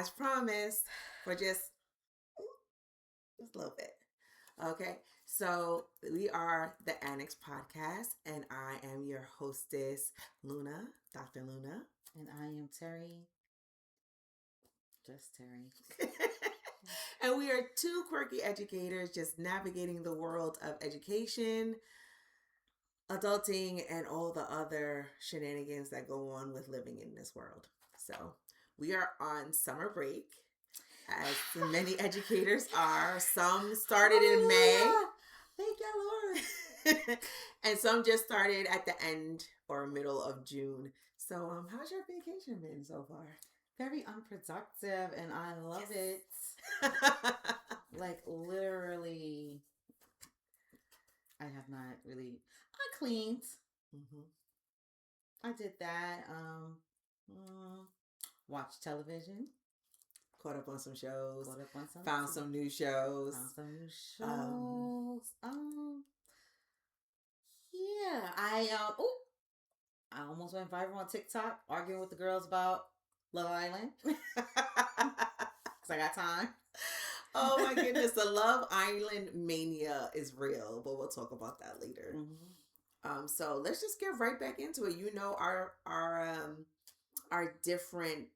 as promised, for just a little bit. Okay, so we are the Annex Podcast, and I am your hostess, Luna, Dr. Luna. And I am Terry. Just Terry. And we are two quirky educators just navigating the world of education, adulting, and all the other shenanigans that go on with living in this world. So we are on summer break, as many educators are. Some started in May. Thank you, Lord. And some just started at the end or middle of June. So how's your vacation been so far? Very unproductive, and I love it. Like, literally, I have not really... I cleaned. I did that. Watched television. Caught up on some shows. Found Found some new shows. Yeah, I almost went viral on TikTok arguing with the girls about Love Island. Because I got time. Oh my goodness, the Love Island mania is real, but we'll talk about that later. So let's just get right back into it. You know, our different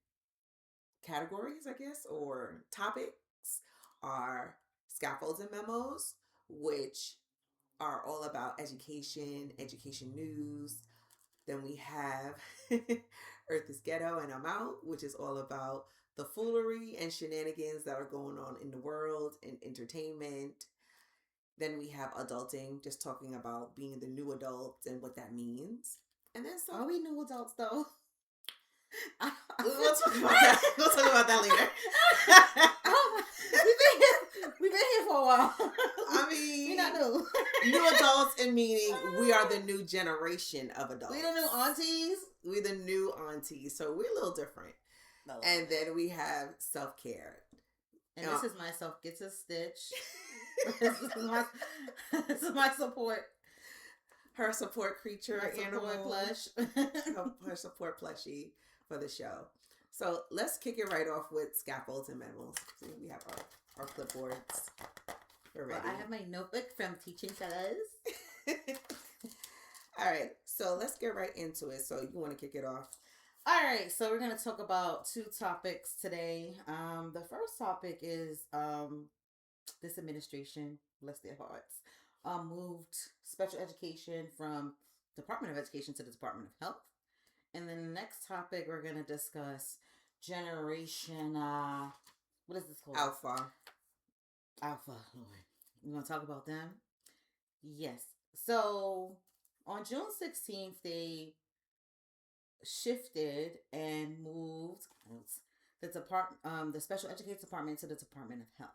categories, I guess, or topics are scaffolds and memos, which are all about education news. Then we have Earth is Ghetto and I'm Out, which is all about the foolery and shenanigans that are going on in the world and entertainment. Then we have Adulting, just talking about being the new adult and what that means. And then Are we new adults though? We'll talk about that. We'll talk about that later. We've been here for a while. I mean, we're not new. New adults, and meaning we are the new generation of adults. We the new aunties. We the new aunties. So we're a little different. And then we have self-care. And this is my self gets a stitch. This is my support. Her support creature, her support plush. Her support plushie for the show. So let's kick it right off with scaffolds and memos. So we have our clipboards. We're ready. Well, I have my notebook from teaching fellas. All right, so let's get right into it. So you want to kick it off? All right, so we're going to talk about two topics today. The first topic is this administration, bless their hearts, moved special education from Department of Education to the Department of Health. And then the next topic we're going to discuss generation, what is this called? Alpha, Lord. We're going to talk about them? Yes. So on June 16th, they shifted and moved the special education department to the Department of Health.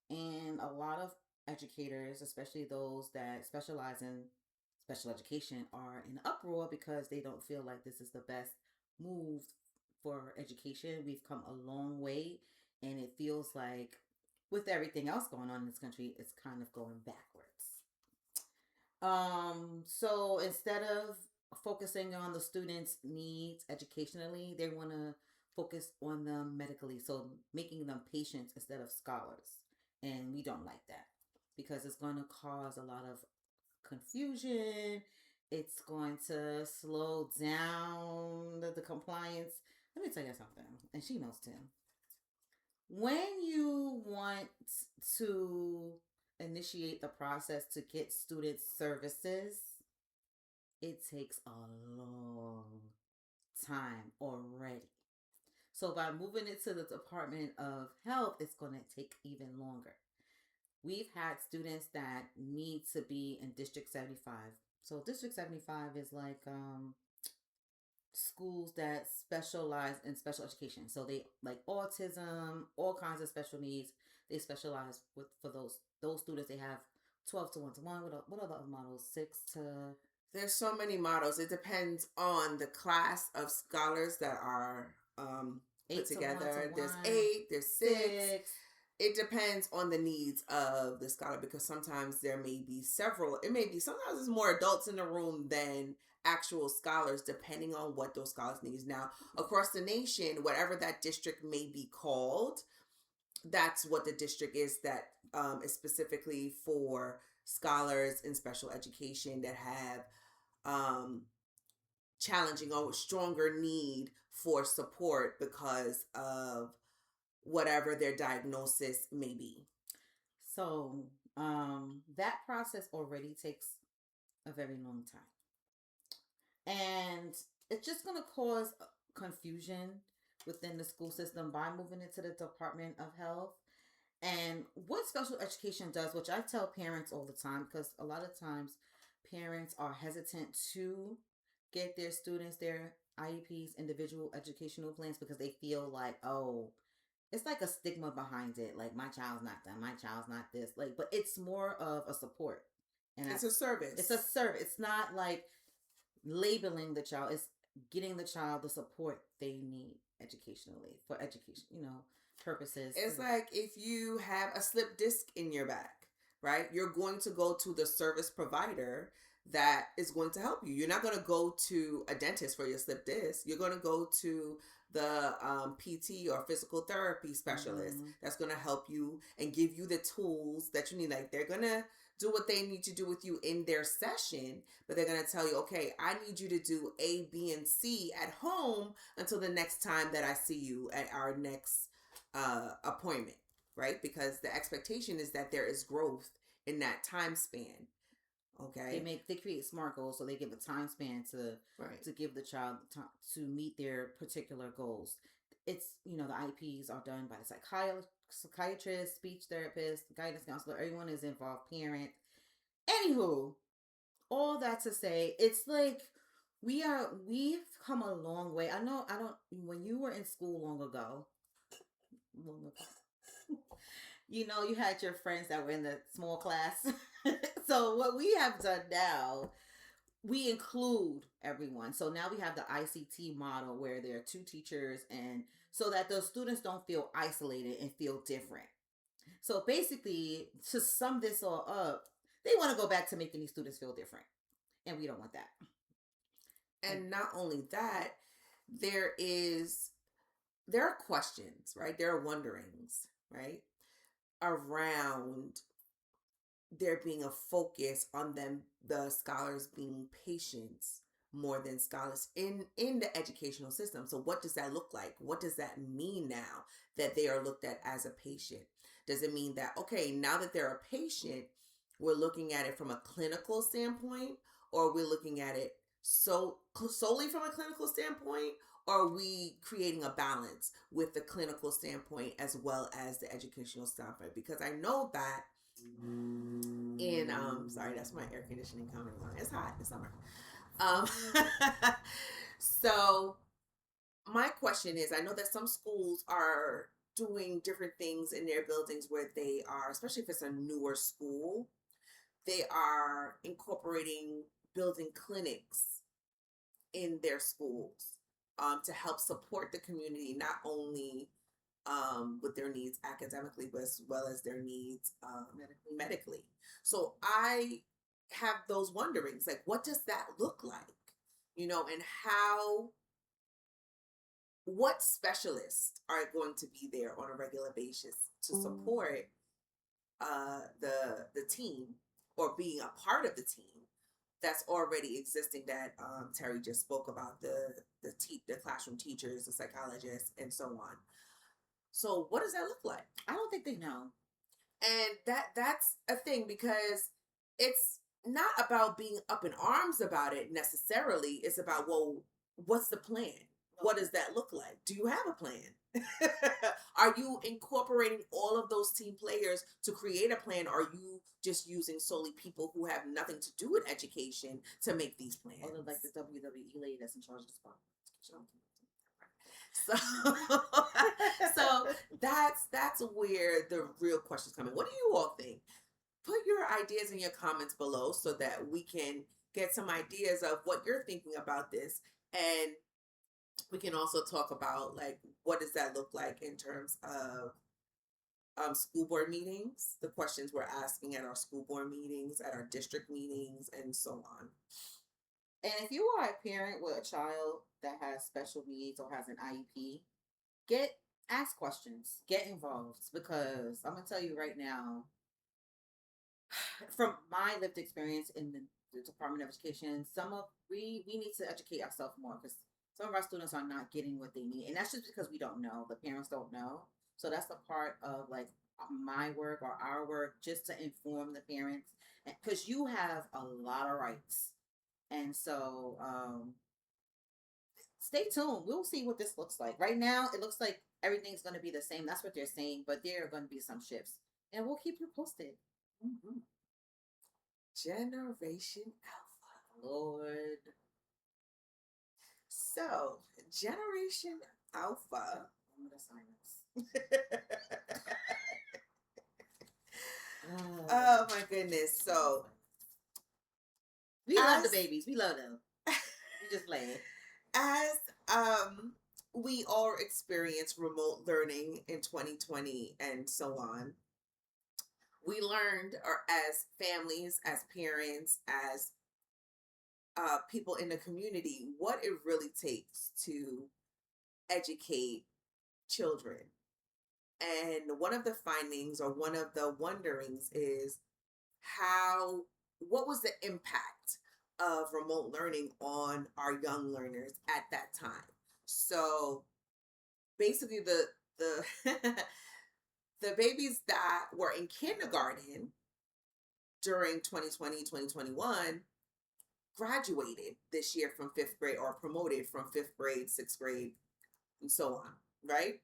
And a lot of educators, especially those that specialize in special education, are in uproar because they don't feel like this is the best move for education. We've come a long way, and it feels like with everything else going on in this country, it's kind of going backwards. So instead of focusing on the students' needs educationally, they want to focus on them medically, so making them patients instead of scholars. And we don't like that because it's going to cause a lot of confusion. It's going to slow down the compliance. Let me tell you something, and she knows too. When you want to initiate the process to get student services, it takes a long time already. So by moving it to the Department of Health, it's going to take even longer. We've had students that need to be in District 75. So District 75 is like schools that specialize in special education. So they like autism, all kinds of special needs. They specialize for those students. They have 12 to 1-to-1. What are the other models? 6 to... There's so many models. It depends on the class of scholars that are put together. There's 8, there's 6. it depends on the needs of the scholar, because sometimes there may be several, it may be, sometimes there's more adults in the room than actual scholars, depending on what those scholars needs. Now, across the nation, whatever that district may be called, that's what the district is, that is specifically for scholars in special education that have um, challenging or stronger need for support because of whatever their diagnosis may be. So that process already takes a very long time. And it's just going to cause confusion within the school system by moving into the Department of Health. And what special education does, which I tell parents all the time, because a lot of times parents are hesitant to get their students their IEPs, individual educational plans, because they feel like, oh, it's like a stigma behind it. Like, my child's not done, my child's not this. Like, but it's more of a support. And it's a service. It's a service. It's not like labeling the child. It's getting the child the support they need educationally for education, purposes. It's like if you have a slip disc in your back, right? You're going to go to the service provider that is going to help you. You're not going to go to a dentist for your slip disc. You're going to go to the PT or physical therapy specialist that's going to help you and give you the tools that you need. Like, they're going to do what they need to do with you in their session, but they're going to tell you, okay, I need you to do A, B, and C at home until the next time that I see you at our next appointment, right? Because the expectation is that there is growth in that time span. Okay. They create SMART goals, so they give a time span to give the child time to meet their particular goals. It's, the IEPs are done by the psychiatrist, speech therapist, guidance counselor. Everyone is involved, parent. Anywho, all that to say, it's like we've come a long way. When you were in school long ago, you had your friends that were in the small class. So what we have done now, we include everyone. So now we have the ICT model where there are 2 teachers, and so that the students don't feel isolated and feel different. So basically, to sum this all up, they want to go back to making these students feel different. And we don't want that. And not only that, there are questions, right? There are wonderings, right? Around there being a focus on the scholars being patients more than scholars in the educational system. So what does that look like? What does that mean now that they are looked at as a patient? Does it mean that, okay, now that they're a patient, we're looking at it from a clinical standpoint, or we're looking at it solely from a clinical standpoint, or are we creating a balance with the clinical standpoint as well as the educational standpoint? Because I know that in sorry, that's my air conditioning coming on. It's hot, it's summer. So my question is, I know that some schools are doing different things in their buildings where they are, especially if it's a newer school, they are incorporating building clinics in their schools to help support the community, not only with their needs academically, but as well as their needs medically. So I have those wonderings, like, what does that look like? And what specialists are going to be there on a regular basis to support the team, or being a part of the team that's already existing, that Terry just spoke about, the classroom teachers, the psychologists, and so on. So what does that look like? I don't think they know. And that's a thing, because it's not about being up in arms about it necessarily. It's about, well, what's the plan? What does that look like? Do you have a plan? Are you incorporating all of those team players to create a plan? Or are you just using solely people who have nothing to do with education to make these plans? Or like the WWE lady that's in charge of the spot. So that's where the real questions come in. What do you all think? Put your ideas in your comments below so that we can get some ideas of what you're thinking about this, and we can also talk about, like, what does that look like in terms of school board meetings, the questions we're asking at our school board meetings, at our district meetings, and so on. And if you are a parent with a child that has special needs or has an IEP, ask questions, get involved, because I'm gonna tell you right now, from my lived experience in the Department of Education, we need to educate ourselves more, because some of our students are not getting what they need, and that's just because we don't know. The parents don't know, so that's the part of like my work or our work, just to inform the parents, because you have a lot of rights, and so stay tuned. We'll see what this looks like. Right now, it looks like everything's going to be the same. That's what they're saying, but there are going to be some shifts, and we'll keep you posted. Mm-hmm. Generation Alpha. Lord. So, Generation Alpha. Oh my goodness. So, we love the babies. We love them. We just play it. As we all experienced remote learning in 2020 and so on, we learned, or as families, as parents, as people in the community, what it really takes to educate children. And one of the findings, or one of the wonderings, is what was the impact of remote learning on our young learners at that time. So basically the the babies that were in kindergarten during 2020, 2021 graduated this year from 5th grade, or promoted from 5th grade, 6th grade, and so on, right?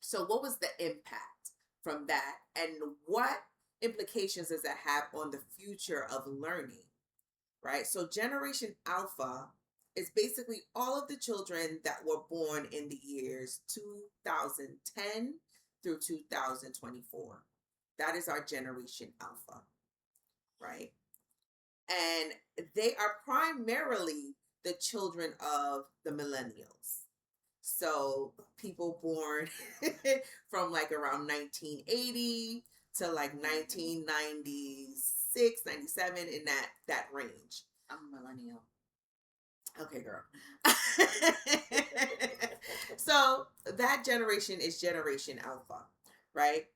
So what was the impact from that, and what implications does that have on the future of learning, right? So Generation Alpha is basically all of the children that were born in the years 2010 through 2024. That is our Generation Alpha, right? And they are primarily the children of the millennials. So people born from like around 1980 to like 1996, 97, in that range. I'm a millennial. Okay, girl. So that generation is Generation Alpha, right?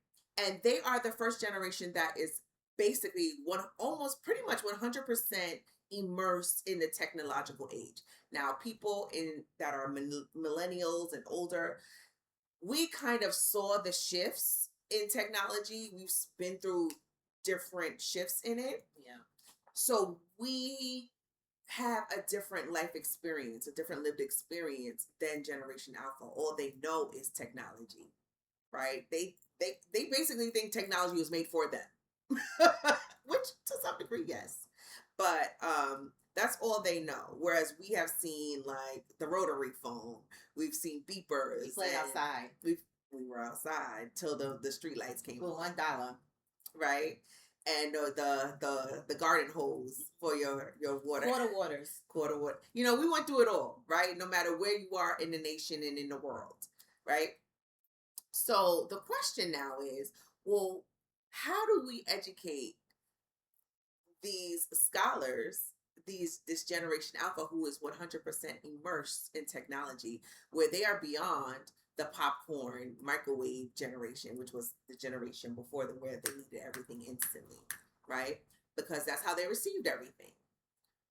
And they are the first generation that is basically almost pretty much 100% immersed in the technological age. Now, people that are millennials and older, we kind of saw the shifts in technology. We've been through different shifts in it. Yeah. So we have a different life experience, a different lived experience than Generation Alpha. All they know is technology, right? They basically think technology was made for them, which to some degree, yes. But that's all they know. Whereas we have seen like the rotary phone, we've seen beepers. We played outside. We were outside till the street lights came on. $1, right? And the garden hose for your water. Quarter water. You know, we went through it all, right? No matter where you are in the nation and in the world, right? So the question now is, well, how do we educate these scholars, this Generation Alpha, who is 100% immersed in technology, where they are beyond the popcorn microwave generation, which was the generation before them, where they needed everything instantly, right? Because that's how they received everything.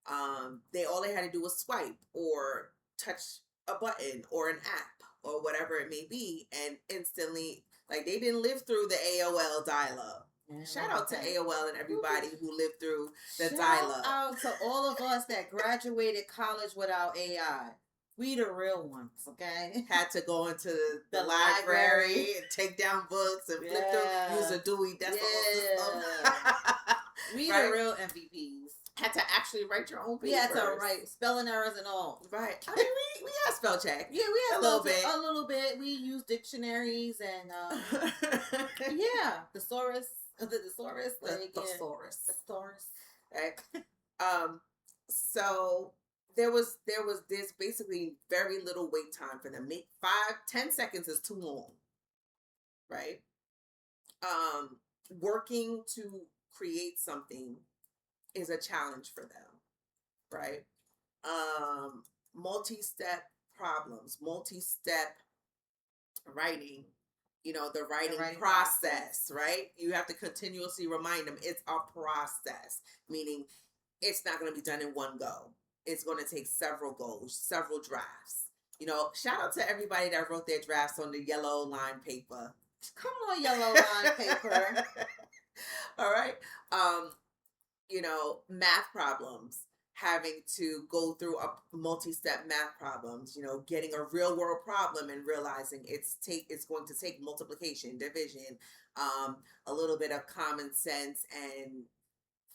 All they had to do was swipe or touch a button or an app or whatever it may be, and instantly, like, they didn't live through the AOL dial-up. Shout out to AOL and everybody who lived through the dial-up. Shout out to all of us that graduated college without AI. We the real ones, okay? Had to go into the library and take down books and flip through, use a Dewey Decimal System. We the real MVPs. Had to actually write your own papers. We had to write spelling errors and all. Right. I mean, we had spell check. Yeah, we had a little bit. A little bit. We used dictionaries and yeah, thesaurus. The thesaurus. Right. So there was this basically very little wait time for them. 5-10 seconds is too long, right? working to create something is a challenge for them, right? Multi-step problems, multi-step writing, the writing process, right? You have to continuously remind them it's a process, meaning it's not going to be done in one go. It's going to take several goes, several drafts. Shout out to everybody that wrote their drafts on the yellow line paper. Come on, yellow line paper. All right. Math problems, having to go through a multi-step math problems, getting a real world problem and realizing it's going to take multiplication, division, a little bit of common sense and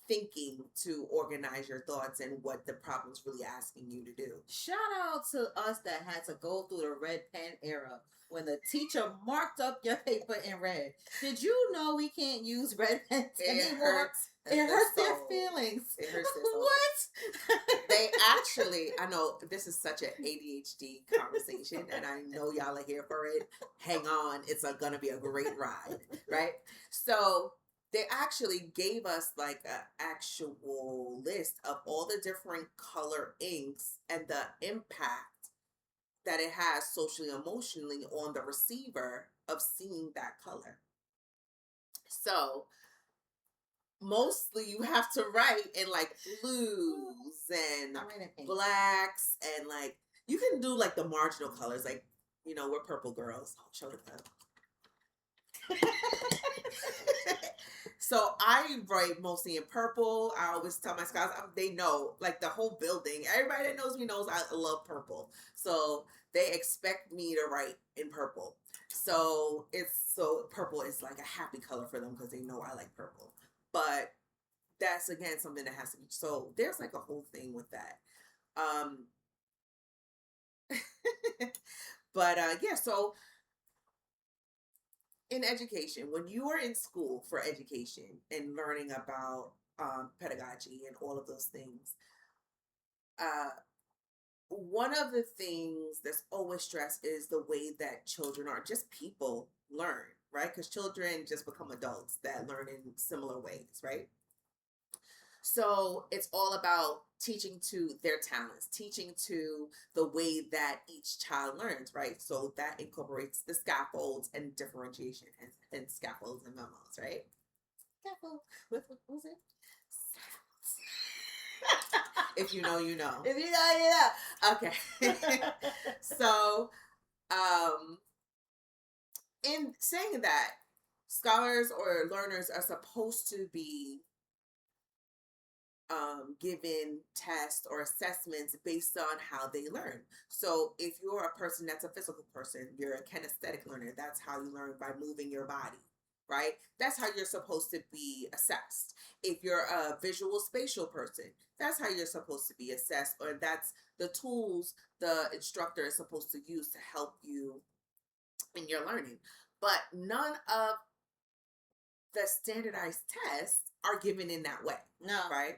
thinking to organize your thoughts and what the problem's really asking you to do. Shout out to us that had to go through the red pen era when the teacher marked up your paper in red. Did you know we can't use red pens anymore? It hurts their feelings. It hurts their soul. What? They actually, I know this is such an ADHD conversation, and I know y'all are here for it. Hang on, it's going to be a great ride, right? So they actually gave us like an actual list of all the different color inks and the impact that it has socially, emotionally on the receiver of seeing that color. So mostly you have to write in like blues and blacks, and like you can do like the marginal colors, like we're purple girls. Show the cup. So I write mostly in purple. I always tell my scouts, they know, like the whole building, everybody that knows me knows I love purple. So they expect me to write in purple. So purple is like a happy color for them because they know I like purple. But that's again something that has to be. So there's like a whole thing with that. But yeah, so in education, when you are in school for education and learning about pedagogy and all of those things, one of the things that's always stressed is the way that children are, just people learn, right? Because children just become adults that learn in similar ways, right? So it's all about teaching to their talents, teaching to the way that each child learns, right? So that incorporates the scaffolds and differentiation and scaffolds and memos, right? Scaffold. What was it? If you know, you know. If you know, you know. Okay. So, in saying that, scholars or learners are supposed to be given tests or assessments based on how they learn. So if you're a person that's a physical person, you're a kinesthetic learner. That's how you learn, by moving your body, right? That's how you're supposed to be assessed. If you're a visual spatial person, that's how you're supposed to be assessed, or that's the tools the instructor is supposed to use to help you in your learning. But none of the standardized tests are given in that way. No. Right?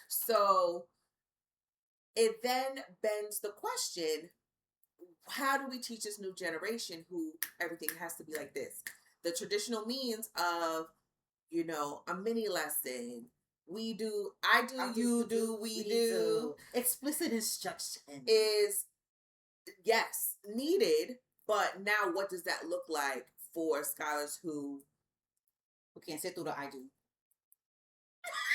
So it then bends the question, how do we teach this new generation who everything has to be like this? The traditional means of, a mini lesson. We do, I do, you do, we do. Explicit instruction is, yes, needed, but now what does that look like for scholars who can't sit through the I do?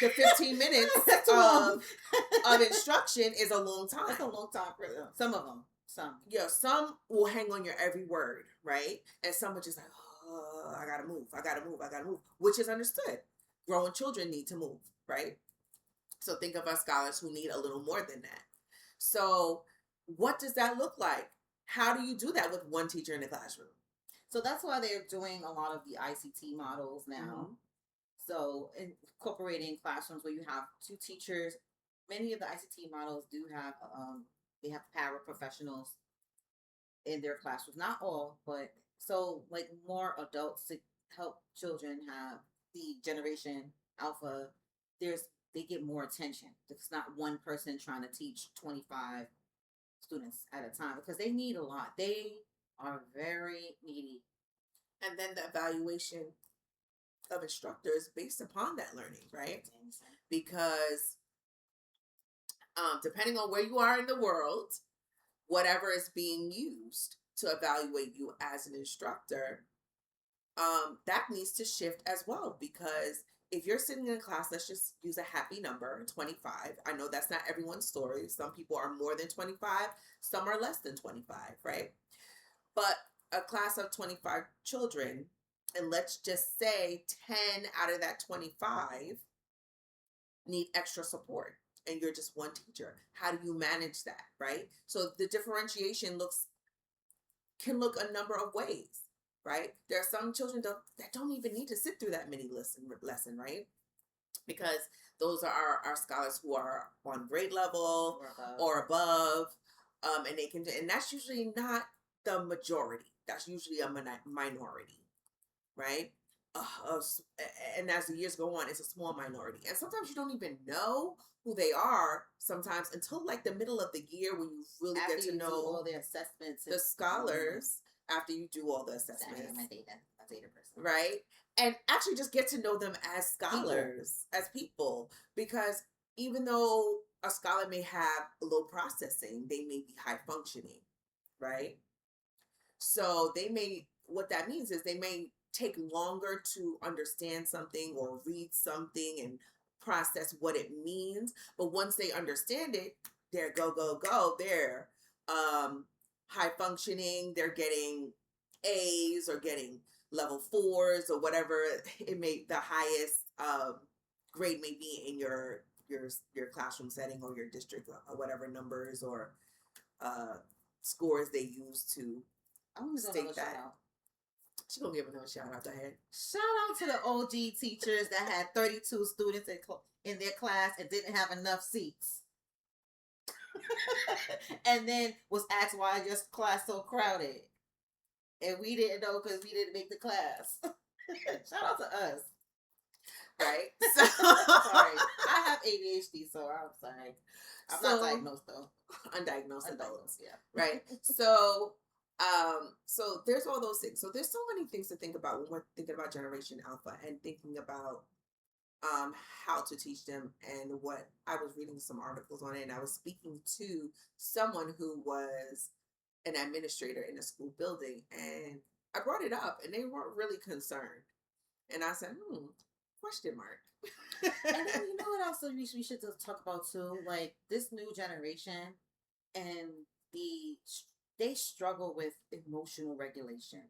The 15 minutes of instruction is a long time. That's a long time for them. Some of them. Some will hang on your every word, right? And some are just like, oh, I gotta move, which is understood. Growing children need to move, right? So think of us scholars who need a little more than that. So what does that look like? How do you do that with one teacher in the classroom? So that's why they're doing a lot of the ICT models now. Mm-hmm. So incorporating classrooms where you have two teachers. Many of the ICT models do have, they have paraprofessionals in their classrooms. Not all, but so like more adults to help children have the generation alpha. They get more attention. It's not one person trying to teach 25 students at a time because they need a lot. They are very needy. And then the evaluation of instructors based upon that learning, right? Because depending on where you are in the world, whatever is being used to evaluate you as an instructor, that needs to shift as well. Because if you're sitting in a class, let's just use a happy number, 25. I know that's not everyone's story. Some people are more than 25, some are less than 25, right? But a class of 25 children, and let's just say 10 out of that 25 need extra support, and you're just one teacher. How do you manage that, right? So the differentiation can look a number of ways, right? There are some children that don't even need to sit through that mini lesson, right? Because those are our scholars who are on grade level or above, and they can, and that's usually not the majority. That's usually a minority, right? And as the years go on, it's a small minority, and sometimes you don't even know who they are sometimes until like the middle of the year, when you really after get to know all the assessments, the scholars, after you do all the assessments. I'm a data person, right? And actually just get to know them as scholars, as people, because even though a scholar may have low processing, they may be high functioning, right? So what that means is they may take longer to understand something or read something and process what it means. But once they understand it, they're go. They're high functioning. They're getting A's or getting level 4s or whatever the highest grade may be in your classroom setting or your district, or whatever numbers or scores they use to state that. She gonna give another shout out to her. Shout out to the OG teachers that had 32 students in their class and didn't have enough seats. And then was asked why is your class so crowded. And we didn't know because we didn't make the class. Shout out to us. Right? So, sorry. I have ADHD, so I'm sorry. I'm not diagnosed though. Undiagnosed adults. Yeah. Right. So there's all those things. So there's so many things to think about when we're thinking about Generation Alpha and thinking about how to teach them. And what I was reading some articles on it, and I was speaking to someone who was an administrator in a school building, and I brought it up, and they weren't really concerned. And I said, question mark. And then you know what else we should just talk about too? Like this new generation, and they struggle with emotional regulation,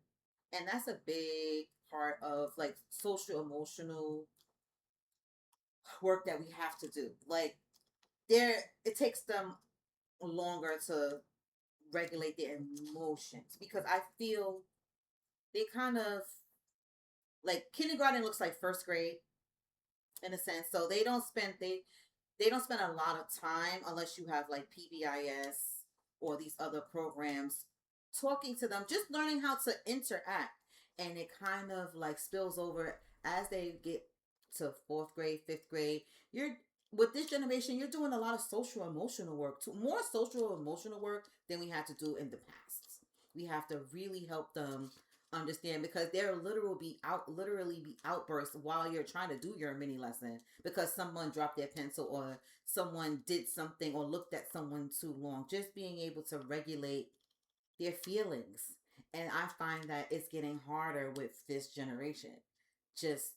and that's a big part of like social emotional work that we have to do. Like it takes them longer to regulate their emotions, because I feel they kind of like kindergarten looks like first grade in a sense. So they don't spend a lot of time, unless you have like PBIS or these other programs, talking to them, just learning how to interact. And it kind of like spills over as they get to 4th grade, 5th grade. With this generation, you're doing a lot of social emotional work, more social emotional work than we had to do in the past. We have to really help them understand, because there literally be outbursts while you're trying to do your mini lesson because someone dropped their pencil or someone did something or looked at someone too long. Just being able to regulate their feelings. And I find that it's getting harder with this generation. Just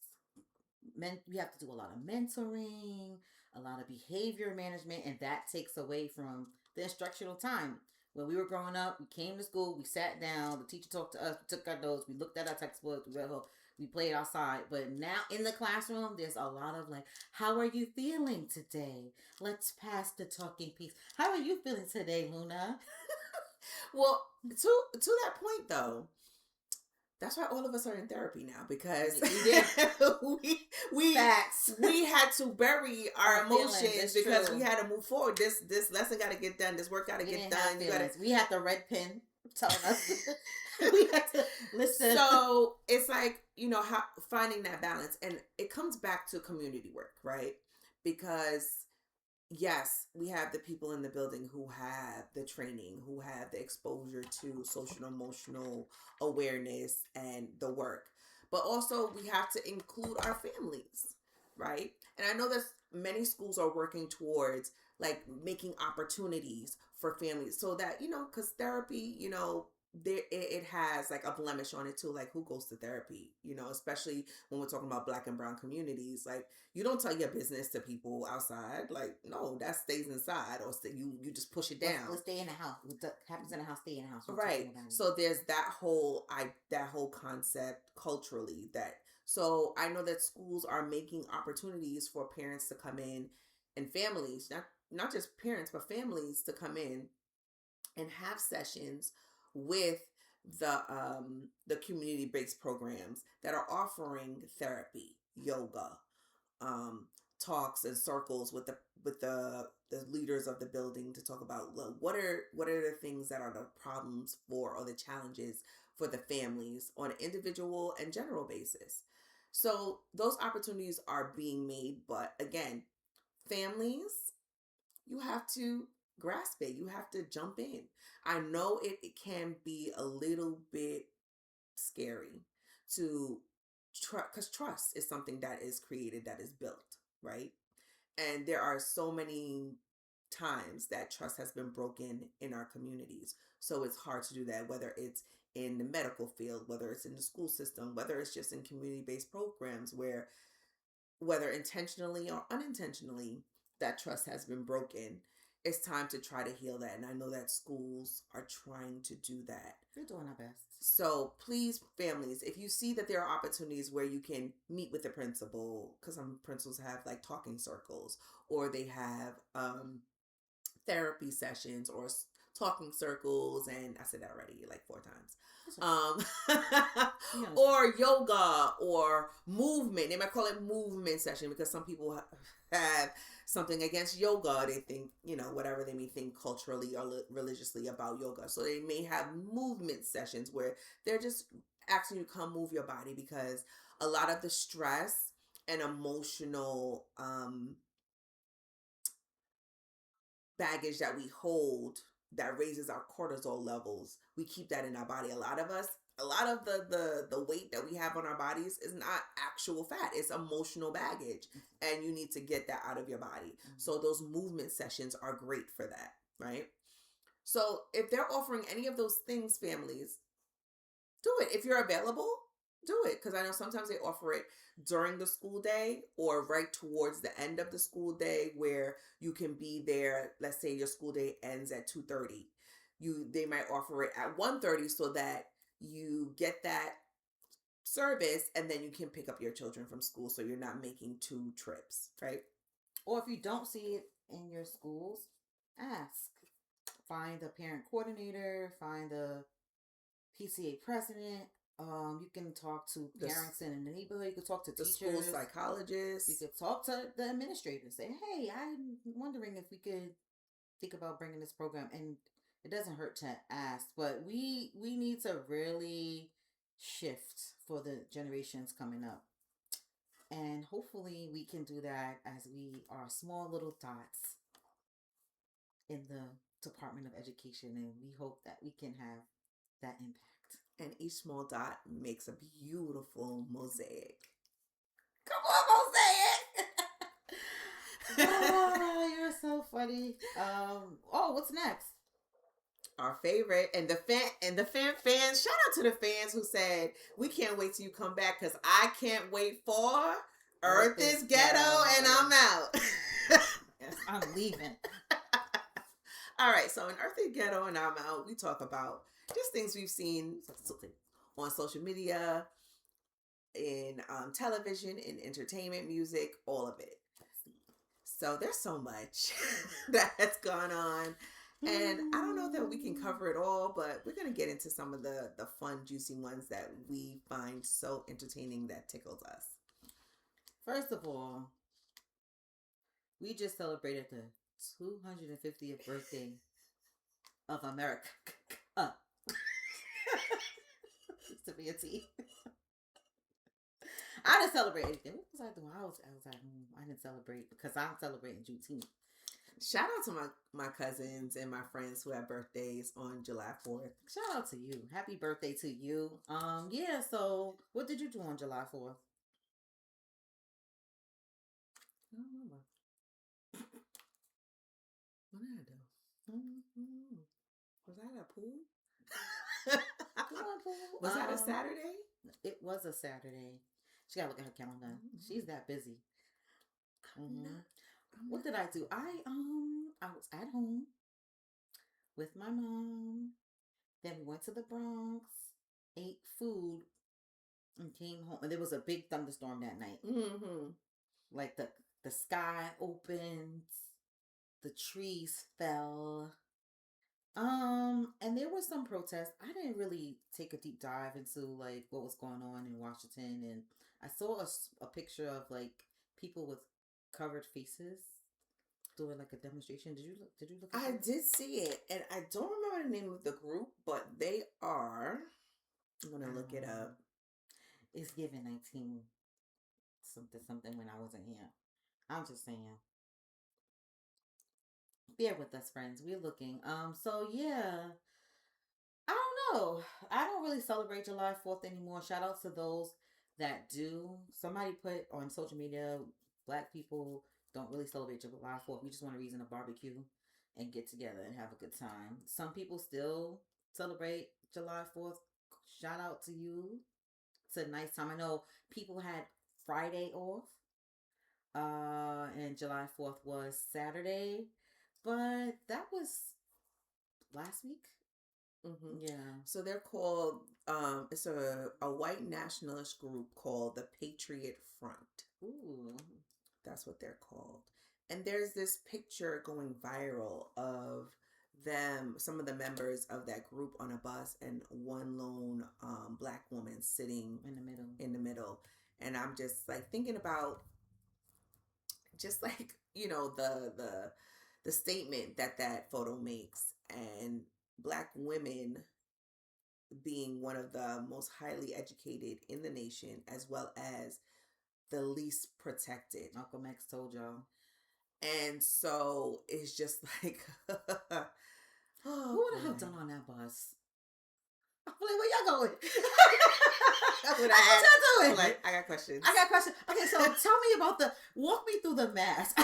we have to do a lot of mentoring, a lot of behavior management, and that takes away from the instructional time. When we were growing up, we came to school, we sat down, the teacher talked to us, we took our notes, we looked at our textbooks, we played outside. But now in the classroom, there's a lot of like, how are you feeling today? Let's pass the talking piece. How are you feeling today, Luna? Well, to that point though, that's why all of us are in therapy now, because we had to bury our emotions because we had to move forward. This lesson got to get done. This work got to get done. We had the red pen telling us we had to listen. So it's like, finding that balance, and it comes back to community work, right? Because yes, we have the people in the building who have the training, who have the exposure to social emotional awareness and the work. but also we have to include our families, right? And I know that many schools are working towards like making opportunities for families so that, because therapy, it has like a blemish on it too, like who goes to therapy, especially when we're talking about Black and brown communities. Like, you don't tell your business to people outside. Like, no, that stays inside, or you just push it down. Let's stay in the house. What happens in the house, stay in the house. Right. So there's that whole concept culturally, that so I know that schools are making opportunities for parents to come in, and families, not just parents but families, to come in and have sessions with the community based programs that are offering therapy, yoga, um, talks and circles with the leaders of the building to talk about, well, what are the things that are the problems for, or the challenges for the families on an individual and general basis. So those opportunities are being made, but again, families, you have to grasp it. You have to jump in. I know it can be a little bit scary to trust, because trust is something that is created, that is built, right? And there are so many times that trust has been broken in our communities. So it's hard to do that, whether it's in the medical field, whether it's in the school system, whether it's just in community based programs, where whether intentionally or unintentionally, that trust has been broken. It's time to try to heal that. And I know that schools are trying to do that. We're doing our best. So please, families, if you see that there are opportunities where you can meet with the principal, because some principals have like talking circles, or they have therapy sessions, or talking circles, and I said that already like 4 times. Or yoga or movement. They might call it movement session, because some people have something against yoga. They think, whatever they may think culturally or religiously about yoga. So they may have movement sessions where they're just asking you to come move your body, because a lot of the stress and emotional baggage that we hold, that raises our cortisol levels, we keep that in our body. A lot of the weight that we have on our bodies is not actual fat, it's emotional baggage, and you need to get that out of your body. So those movement sessions are great for that, right? So if they're offering any of those things, families, do it. If you're available, do it, because I know sometimes they offer it during the school day or right towards the end of the school day, where you can be there. Let's say your school day ends at 2:30. They might offer it at 1:30 so that you get that service, and then you can pick up your children from school, so you're not making 2 trips, right? Or if you don't see it in your schools, ask. Find a parent coordinator, find a PCA president. You can talk to parents in the neighborhood. You can talk to the teachers, school psychologists. You could talk to the administrators. Say, hey, I'm wondering if we could think about bringing this program. And it doesn't hurt to ask, but we need to really shift for the generations coming up. And hopefully we can do that as we are small little dots in the Department of Education, and we hope that we can have that impact. And each small dot makes a beautiful mosaic. Come on, mosaic! Oh, you're so funny. What's next? Our favorite, and the fans. Shout out to the fans who said, "We can't wait till you come back, because I can't wait for Earth is Ghetto, and I'm out." Yes, I'm leaving. All right, so in Earth is Ghetto and I'm out, we talk about just things we've seen on social media, in television, in entertainment, music, all of it. So there's so much that's gone on. And I don't know that we can cover it all, but we're going to get into some of the fun, juicy ones that we find so entertaining, that tickles us. First of all, we just celebrated the 250th birthday of America. Used to be a T. I didn't celebrate anything. What was I doing? I was at home. I didn't celebrate because I'm celebrating Juneteenth. Shout out to my cousins and my friends who have birthdays on July 4th. Shout out to you. Happy birthday to you. Yeah, so what did you do on July 4th? I don't remember. What did I do? Mm-hmm. Was I at a pool? Pool. Was that a Saturday? It was a Saturday. She gotta look at her calendar. Mm-hmm. She's that busy. Mm-hmm. What did I do? I was at home with my mom. Then we went to the Bronx, ate food, and came home. And there was a big thunderstorm that night. Mm-hmm. Like the sky opened, the trees fell. And there was some protests. I didn't really take a deep dive into like what was going on in Washington, and I saw a picture of like people with covered faces doing like a demonstration. Did you look at I that? did see it, and I don't remember the name of the group, but they are. I'm gonna look it up. It's given 19 something when I wasn't here. I'm just saying. Bear with us, friends. We're looking. So yeah. I don't know. I don't really celebrate July 4th anymore. Shout out to those that do. Somebody put on social media, black people don't really celebrate July 4th. We just want a reason to barbecue and get together and have a good time. Some people still celebrate July 4th. Shout out to you. It's a nice time. I know people had Friday off. And July 4th was Saturday. But that was last week. Mm-hmm. Yeah. So they're called. It's a white nationalist group called the Patriot Front. Ooh. That's what they're called. And there's this picture going viral of them, some of the members of that group on a bus, and one lone black woman sitting in the middle. And I'm just like thinking about just like, you know, the statement that photo makes, and black women being one of the most highly educated in the nation, as well as the least protected. Malcolm X told y'all. And so it's just like, who would have done on that bus? I'm like, where y'all going? That's what y'all doing? Like, I got questions. Okay, so tell me about walk me through the mask.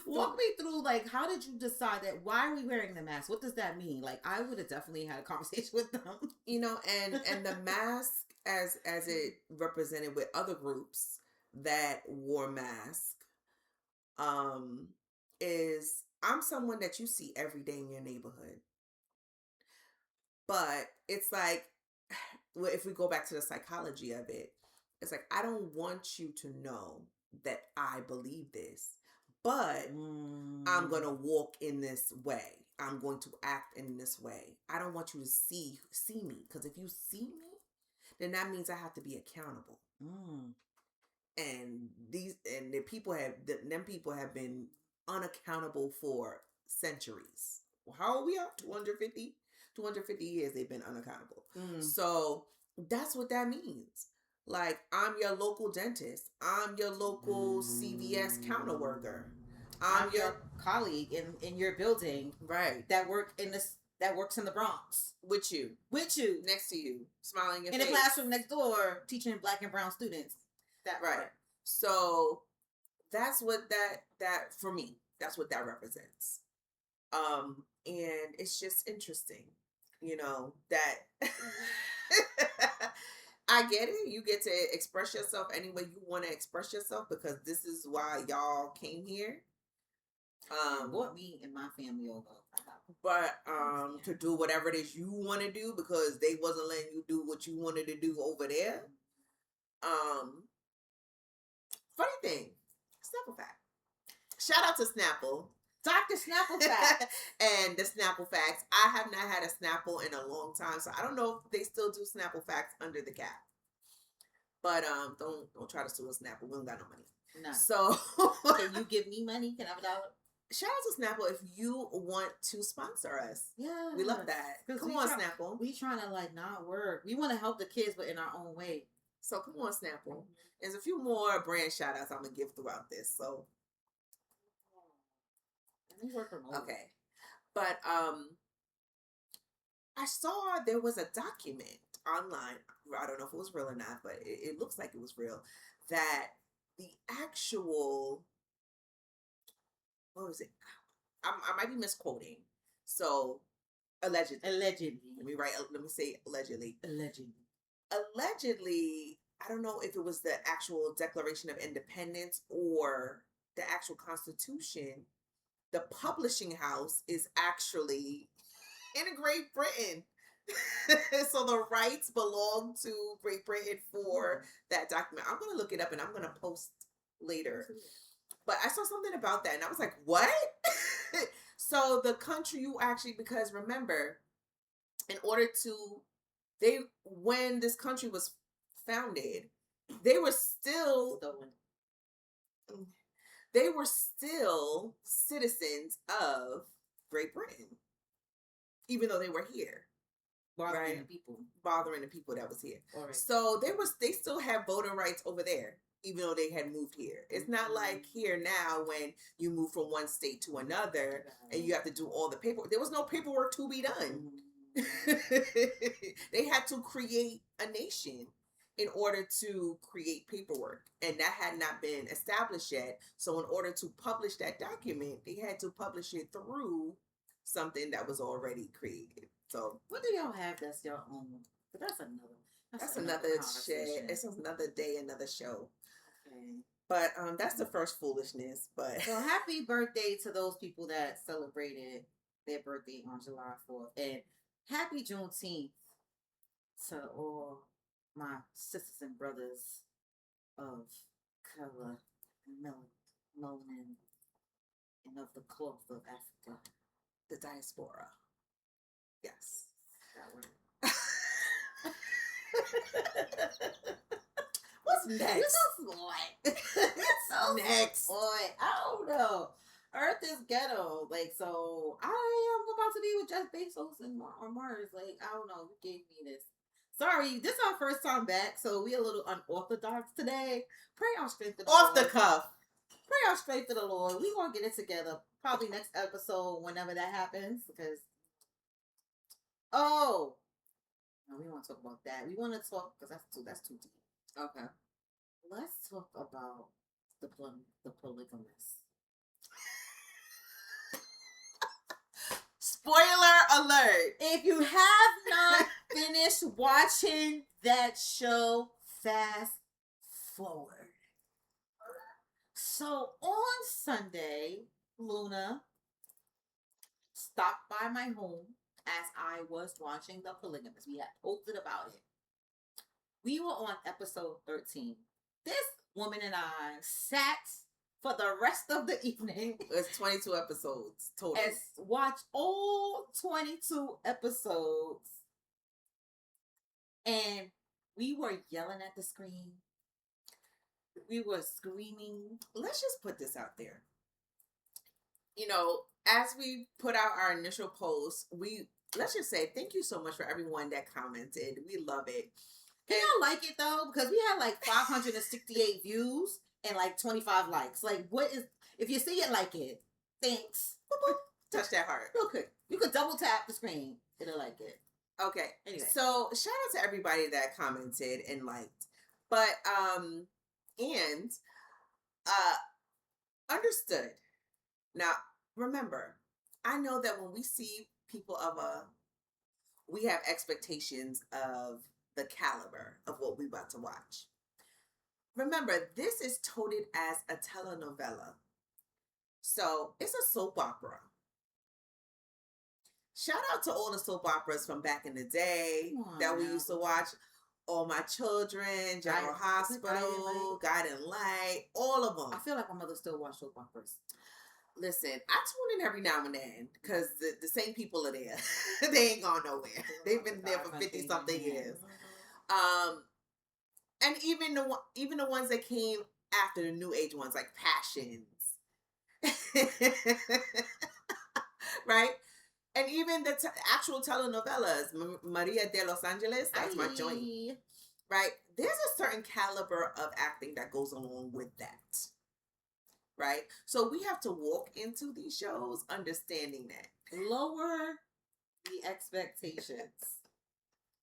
Walk me through, like, how did you decide that? Why are we wearing the mask? What does that mean? Like, I would have definitely had a conversation with them. You know, and the mask as it represented with other groups that wore masks, is I'm someone that you see every day in your neighborhood. But it's like, if we go back to the psychology of it, it's like, I don't want you to know that I believe this, but I'm going to walk in this way. I'm going to act in this way. I don't want you to see me, because if you see me, then that means I have to be accountable. And the people have been unaccountable for centuries. Well, how old we are? 250 years they've been unaccountable. So that's what that means. Like, I'm your local dentist. I'm your local CVS counter worker. I'm your colleague in your building, right? That works in the Bronx with you, next to you, smiling in the classroom next door, teaching black and brown students. That right. Part. So that's what that for me. That's what that represents. And it's just interesting, you know, that I get it. You get to express yourself any way you want to express yourself, because this is why y'all came here. Brought me and my family over. But to do whatever it is you want to do, because they wasn't letting you do what you wanted to do over there. Funny thing, Snapple fact. Shout out to Snapple. Dr. Snapple Facts. And the Snapple Facts. I have not had a Snapple in a long time, so I don't know if they still do Snapple Facts under the cap. But don't try to sue us, Snapple. We don't got no money. No. So can you give me money? Can I have $1? Shout out to Snapple if you want to sponsor us. Yeah, we love that. Come on, Snapple. We trying to not work. We want to help the kids, but in our own way. So come on, Snapple. There's a few more brand shout outs I'm gonna give throughout this. So We work remote. Okay. But I saw there was a document online. I don't know if it was real or not, but it looks like it was real. That the actual, what was it? I might be misquoting. So allegedly. Allegedly. Let me say allegedly. Allegedly. Allegedly, I don't know if it was the actual Declaration of Independence or the actual Constitution. The publishing house is actually in Great Britain. So the rights belong to Great Britain for that document. I'm going to look it up and I'm going to post later. But I saw something about that and I was like, what? So the country you actually, because remember, in order to, when this country was founded, they were still citizens of Great Britain, even though they were here. Bothering the people that was here. Right. So they still have voting rights over there, even though they had moved here. It's not like here now when you move from one state to another and you have to do all the paperwork. There was no paperwork to be done. They had to create a nation in order to create paperwork, and that had not been established yet. So in order to publish that document, they had to publish it through something that was already created. So what do y'all have that's your own? But that's another shit. It's another day, another show. Okay. But that's the first foolishness. But so happy birthday to those people that celebrated their birthday on July 4th, and happy Juneteenth to all my sisters and brothers of color, melanin, and of the cloth of Africa, the diaspora. Yes. That word. What's next? What's next? Boy, I don't know. Earth is ghetto. Like, so I am about to be with Jeff Bezos and on Mars. Like, I don't know. Who gave me this? Sorry, this is our first time back, so we a little unorthodox today. Pray our strength to the Off Lord. the cuff. Pray our strength to the Lord. We gonna get it together. Probably next episode, whenever that happens, because no, we want to talk about that. We want to talk because that's too deep. Okay. Let's talk about the Polygamist. Spoiler alert! If you have not finished watching that show, fast forward. So on Sunday, Luna stopped by my home as I was watching The Polygamist. We had posted about it. We were on episode 13. This woman and I sat for the rest of the evening. It's 22 episodes total. And watched all 22 episodes. And we were yelling at the screen. We were screaming. Let's just put this out there. You know, as we put out our initial post, let's just say thank you so much for everyone that commented. We love it. Can y'all like it though? Because we had like 568 views and like 25 likes. Like, what is, if you see it, like it. Thanks. Touch that heart. Okay. You could double tap the screen. It'll like it. Okay. Anyway. So shout out to everybody that commented and liked. But and understood. Now remember, I know that when we see people we have expectations of the caliber of what we about to watch. Remember, this is touted as a telenovela. So it's a soap opera. Shout out to all the soap operas from back in the day that we used to watch. All My Children, General Hospital, Guiding Light, all of them. I feel like my mother still watch soap operas. Listen, I tune in every now and then because the same people are there. They ain't gone nowhere. They've been there for 50-something years. And even the ones that came after the new age ones, like Passions. Right? And even the actual telenovelas, Maria de Los Angeles, that's my joint. Right? There's a certain caliber of acting that goes along with that. right? So we have to walk into these shows understanding that. Lower the expectations.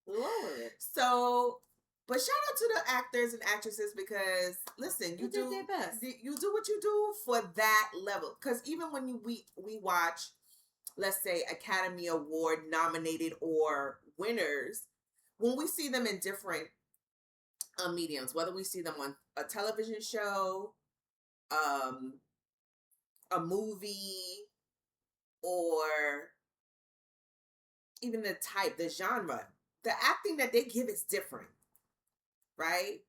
Lower it. So, but shout out to the actors and actresses because listen, you did do their best. You do what you do for that level. Because even when we watch, let's say, Academy Award nominated or winners, when we see them in different mediums, whether we see them on a television show, a movie, or even the genre, the acting that they give is different, right?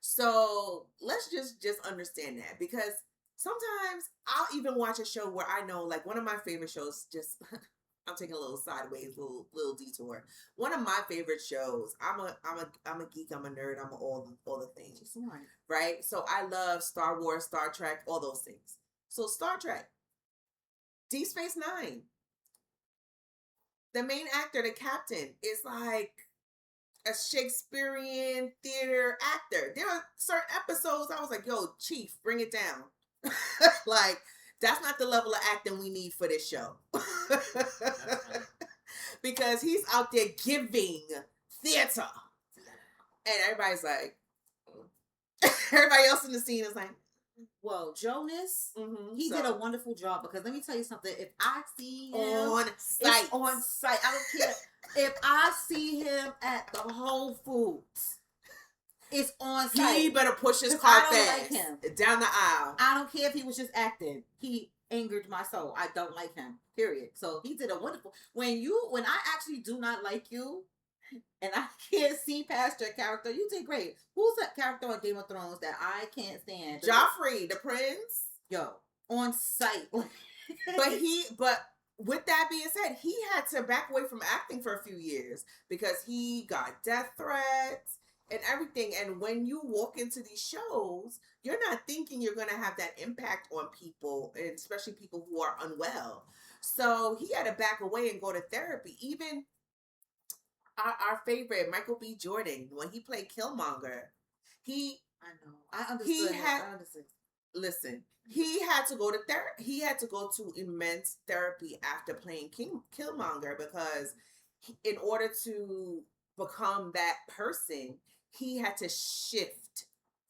So let's just understand that, because sometimes I'll even watch a show where I know, like one of my favorite shows, just I'm taking a little sideways, little detour. One of my favorite shows. I'm a geek. I'm a nerd. I'm all the things. Right. So I love Star Wars, Star Trek, all those things. So Star Trek, Deep Space Nine. The main actor, the captain, is like a Shakespearean theater actor. There are certain episodes I was like, yo, Chief, bring it down. Like, that's not the level of acting we need for this show. Because he's out there giving theater. And everybody's like, everybody else in the scene is like, well, Jonas, he did a wonderful job, because let me tell you something. If I see him on site, I don't care. If I see him at the Whole Foods, it's on site. He better push his car fast like him. Down the aisle. I don't care if he was just acting. He angered my soul. I don't like him. Period. So he did a wonderful. When I actually do not like you, and I can't see past your character, you did great. Who's that character on Game of Thrones that I can't stand? Joffrey, the prince. Yo, on site. But with that being said, he had to back away from acting for a few years because he got death threats and everything. And when you walk into these shows, you're not thinking you're going to have that impact on people, and especially people who are unwell. So he had to back away and go to therapy. Even our favorite, Michael B. Jordan, when he played Killmonger, I understood. Listen, he had to go to therapy. He had to go to immense therapy after playing Killmonger, because in order to become that person, he had to shift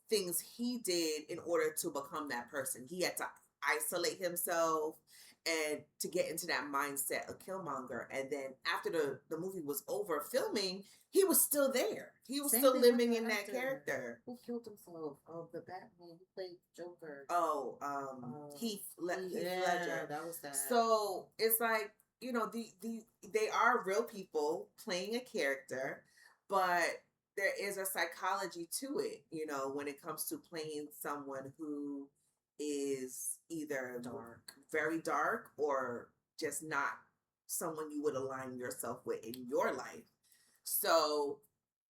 things he did in order to become that person. He had to isolate himself and to get into that mindset of Killmonger. And then after the movie was over filming, he was still there. He was still living in that character. Who killed himself? Oh, the Batman who played Joker. Heath Ledger. Yeah, that was that. So it's like, you know, they are real people playing a character, but there is a psychology to it, you know, when it comes to playing someone who is either very dark, or just not someone you would align yourself with in your life. So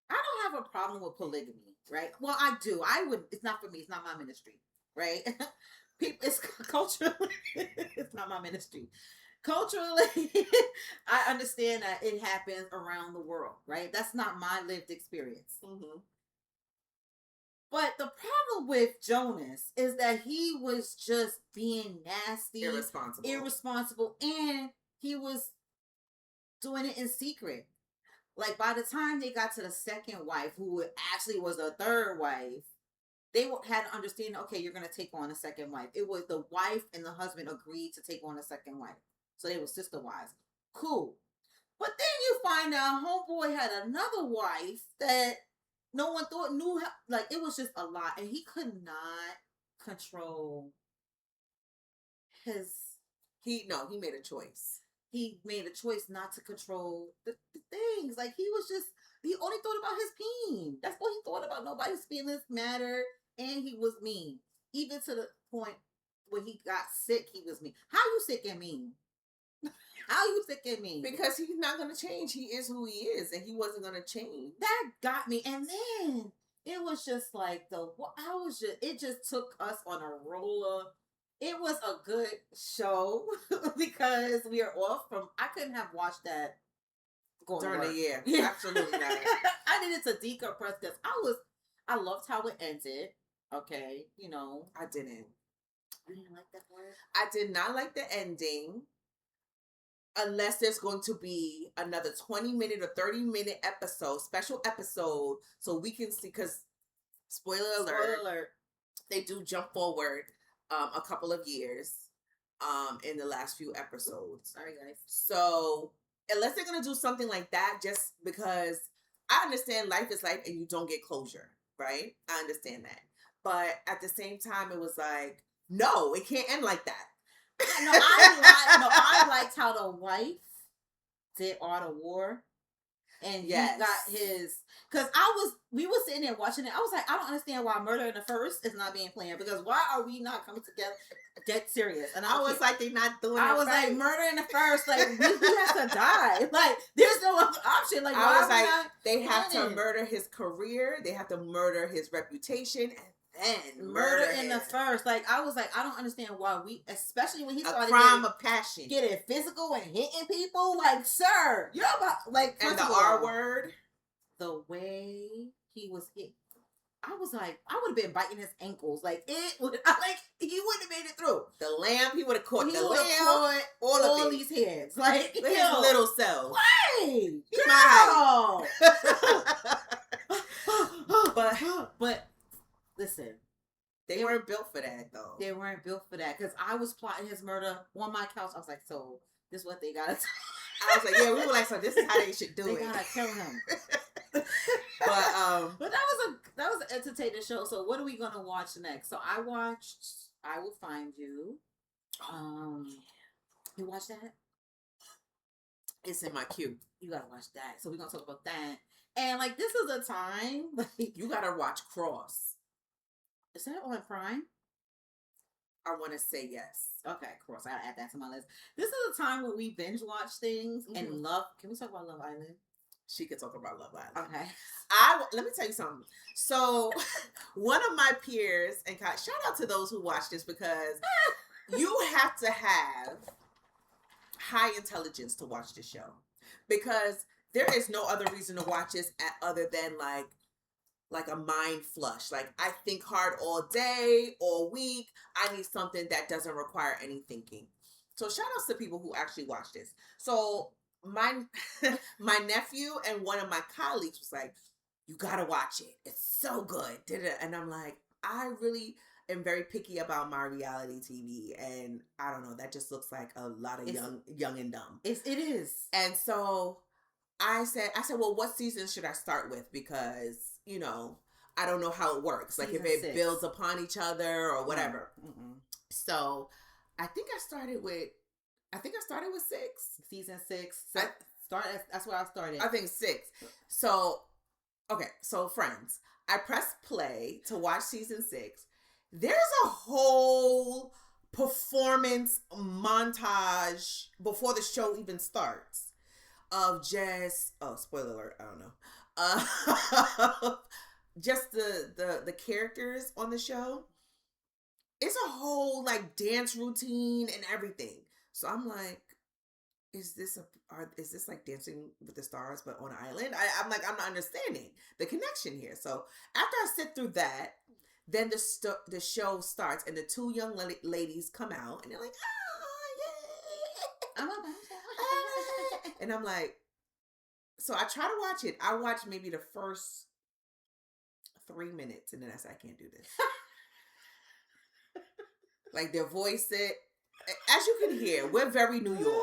I don't have a problem with polygamy, right? Well, I do. I would. It's not for me. It's not my ministry, right? It's culturally, it's not my ministry. Culturally, I understand that it happens around the world, right? That's not my lived experience. Mm-hmm. But the problem with Jonas is that he was just being nasty, irresponsible, and he was doing it in secret. Like, by the time they got to the second wife, who actually was the third wife, they had to understand, okay, you're going to take on a second wife. It was the wife and the husband agreed to take on a second wife. So they were sister wives. Cool. But then you find out homeboy had another wife that no one knew how, like, it was just a lot. And he could not control he made a choice. He made a choice not to control the things. Like, he only thought about his peen. That's what he thought about. Nobody's feelings matter. And he was mean. Even to the point when he got sick, he was mean. How you sick and mean? How you sick and mean? Because he's not going to change. He is who he is, and he wasn't going to change. That got me. And then it was just like it just took us on a roller. It was a good show because we are off from. I couldn't have watched that during the year. Absolutely not. I needed to decompress because I loved how it ended. Okay, you know, I didn't. You didn't like that part? I did not like the ending. Unless there's going to be another 20-minute or 30-minute episode, special episode, so we can see, because spoiler alert, they do jump forward a couple of years in the last few episodes. Sorry, guys. So unless they're going to do something like that, just because I understand life is life and you don't get closure, right? I understand that. But at the same time, it was like, no, it can't end like that. I liked how the wife did all the war, and he got his. Because we were sitting there watching it. I was like, I don't understand why Murder in the First is not being planned. Because why are we not coming together, get serious? And I was like, they're not doing. I was like, Murder in the First, like we have to die. Like there's no other option. Like I was like, they have to murder his career. They have to murder his reputation. And murder in the first. Like I was like, I don't understand why we, especially when he started a crime of passion, getting physical and hitting people. Like, sir, you're about like, and the R word. The way he was hit, I was like, I would have been biting his ankles. Like it would, like he wouldn't have made it through. The lamb, he would have caught. The lamb, caught all these heads. Like with his little self. Hey, girl. But. Listen, they weren't built for that, though. They weren't built for that, because I was plotting his murder on my couch. I was like, so this is what they gotta. I was like, yeah, we were like, so this is how they should do it. They gotta kill him. But that was an entertaining show. So what are we gonna watch next? So I watched I Will Find You. You watched that? It's in my queue. You gotta watch that. So we're gonna talk about that. And like, this is a time like you gotta watch Cross. Is that on Prime? I want to say yes. Okay, Cross. I gotta add that to my list. This is a time where we binge watch things and love. Can we talk about Love Island? She could talk about Love Island. Okay. Let me tell you something. So, one of my peers, and shout out to those who watch this, because you have to have high intelligence to watch this show, because there is no other reason to watch this other than like a mind flush. Like, I think hard all day, all week. I need something that doesn't require any thinking. So shout outs to people who actually watch this. So my nephew and one of my colleagues was like, you gotta watch it. It's so good. And I'm like, I really am very picky about my reality TV. And I don't know, that just looks like a lot of young and dumb. It is. And so I said, well, what season should I start with? Because, I don't know how it works. Like Season if it 6. builds upon each other or whatever. So I think I started with 6. Season 6. That's where I started. I think 6. So, okay. So friends, I pressed play to watch season 6. There's a whole performance montage before the show even starts of just, spoiler alert, I don't know. Just the characters on the show. It's a whole like dance routine and everything. So I'm like, is this like Dancing with the Stars but on an island? I'm like, I'm not understanding the connection here. So after I sit through that, then the show starts and the 2 young ladies come out and they're like, yeah. And I'm like, so I try to watch it. I watch maybe the first 3 minutes and then I said, I can't do this. Like their voice, as you can hear, we're very New York,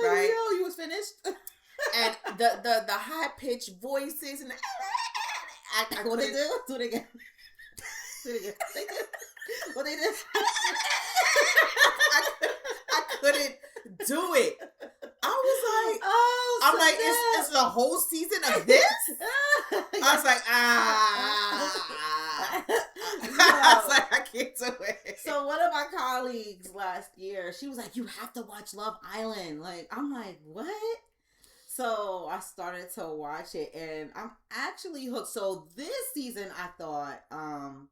right? Yo, you was finished. And the high pitched voices and what they do? Do it again. Do it again. What they did? I couldn't do it. I was like, I'm like, it's the whole season of this? I was like, I was like, I can't do it. So one of my colleagues last year, she was like, you have to watch Love Island. Like, I'm like, what? So I started to watch it and I'm actually hooked. So this season I thought how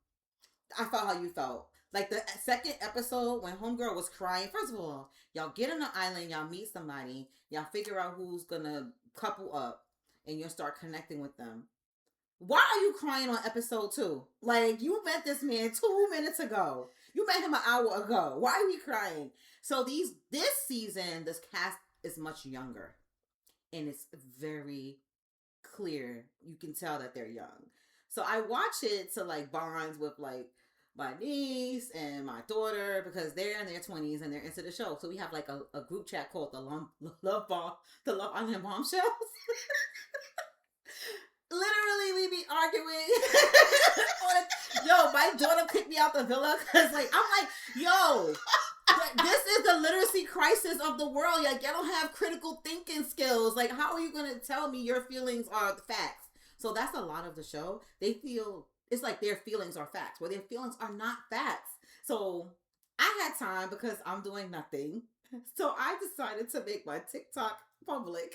you felt. Like the second episode when Homegirl was crying. First of all, y'all get on the island, y'all meet somebody, y'all figure out who's gonna couple up, and you'll start connecting with them. Why are you crying on episode 2? Like, you met this man 2 minutes ago. You met him an hour ago. Why are we crying? So this season, this cast is much younger, and it's very clear. You can tell that they're young. So I watch it to like bonds with like my niece and my daughter because they're in their 20s and they're into the show. So we have like a group chat called the Love Island Bombshells. Literally, we be arguing. Yo, my daughter picked me out the villa because, like, I'm like, yo, this is the literacy crisis of the world. Like, I don't have critical thinking skills. Like, how are you going to tell me your feelings are the facts? So that's a lot of the show. They feel, it's like their feelings are facts, where their feelings are not facts. So I had time because I'm doing nothing. So I decided to make my TikTok public.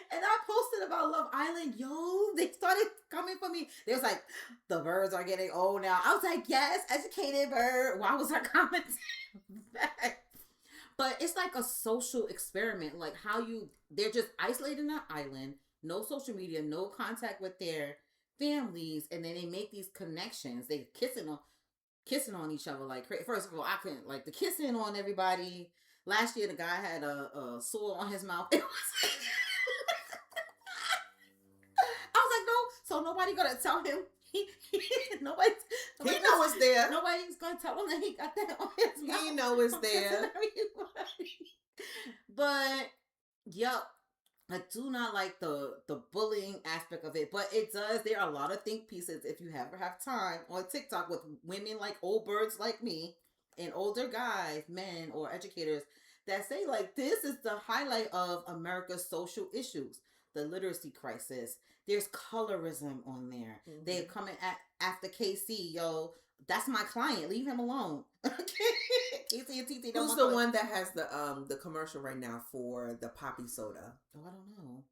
And I posted about Love Island. Yo, they started coming for me. They was like, the birds are getting old now. I was like, yes, educated bird. Why was I commenting back? But it's like a social experiment. Like they're just isolated in an island, no social media, no contact with their families, and then they make these connections. They kissing on each other like crazy. First of all, I couldn't like the kissing on everybody. Last year, the guy had a sore on his mouth. It was. I was like, no. So nobody gonna tell him. Nobody He know it's there. Nobody's gonna tell him that he got that on his mouth. He know it's there. But yup. I do not like the bullying aspect of it, but it does. There are a lot of think pieces if you ever have time on TikTok with women like old birds like me and older guys, men or educators that say like this is the highlight of America's social issues, the literacy crisis. There's colorism on there. Mm-hmm. They're coming after KC, yo. That's my client. Leave him alone. KC and TT. Who's the one that has the commercial right now for the poppy soda? Oh, I don't know.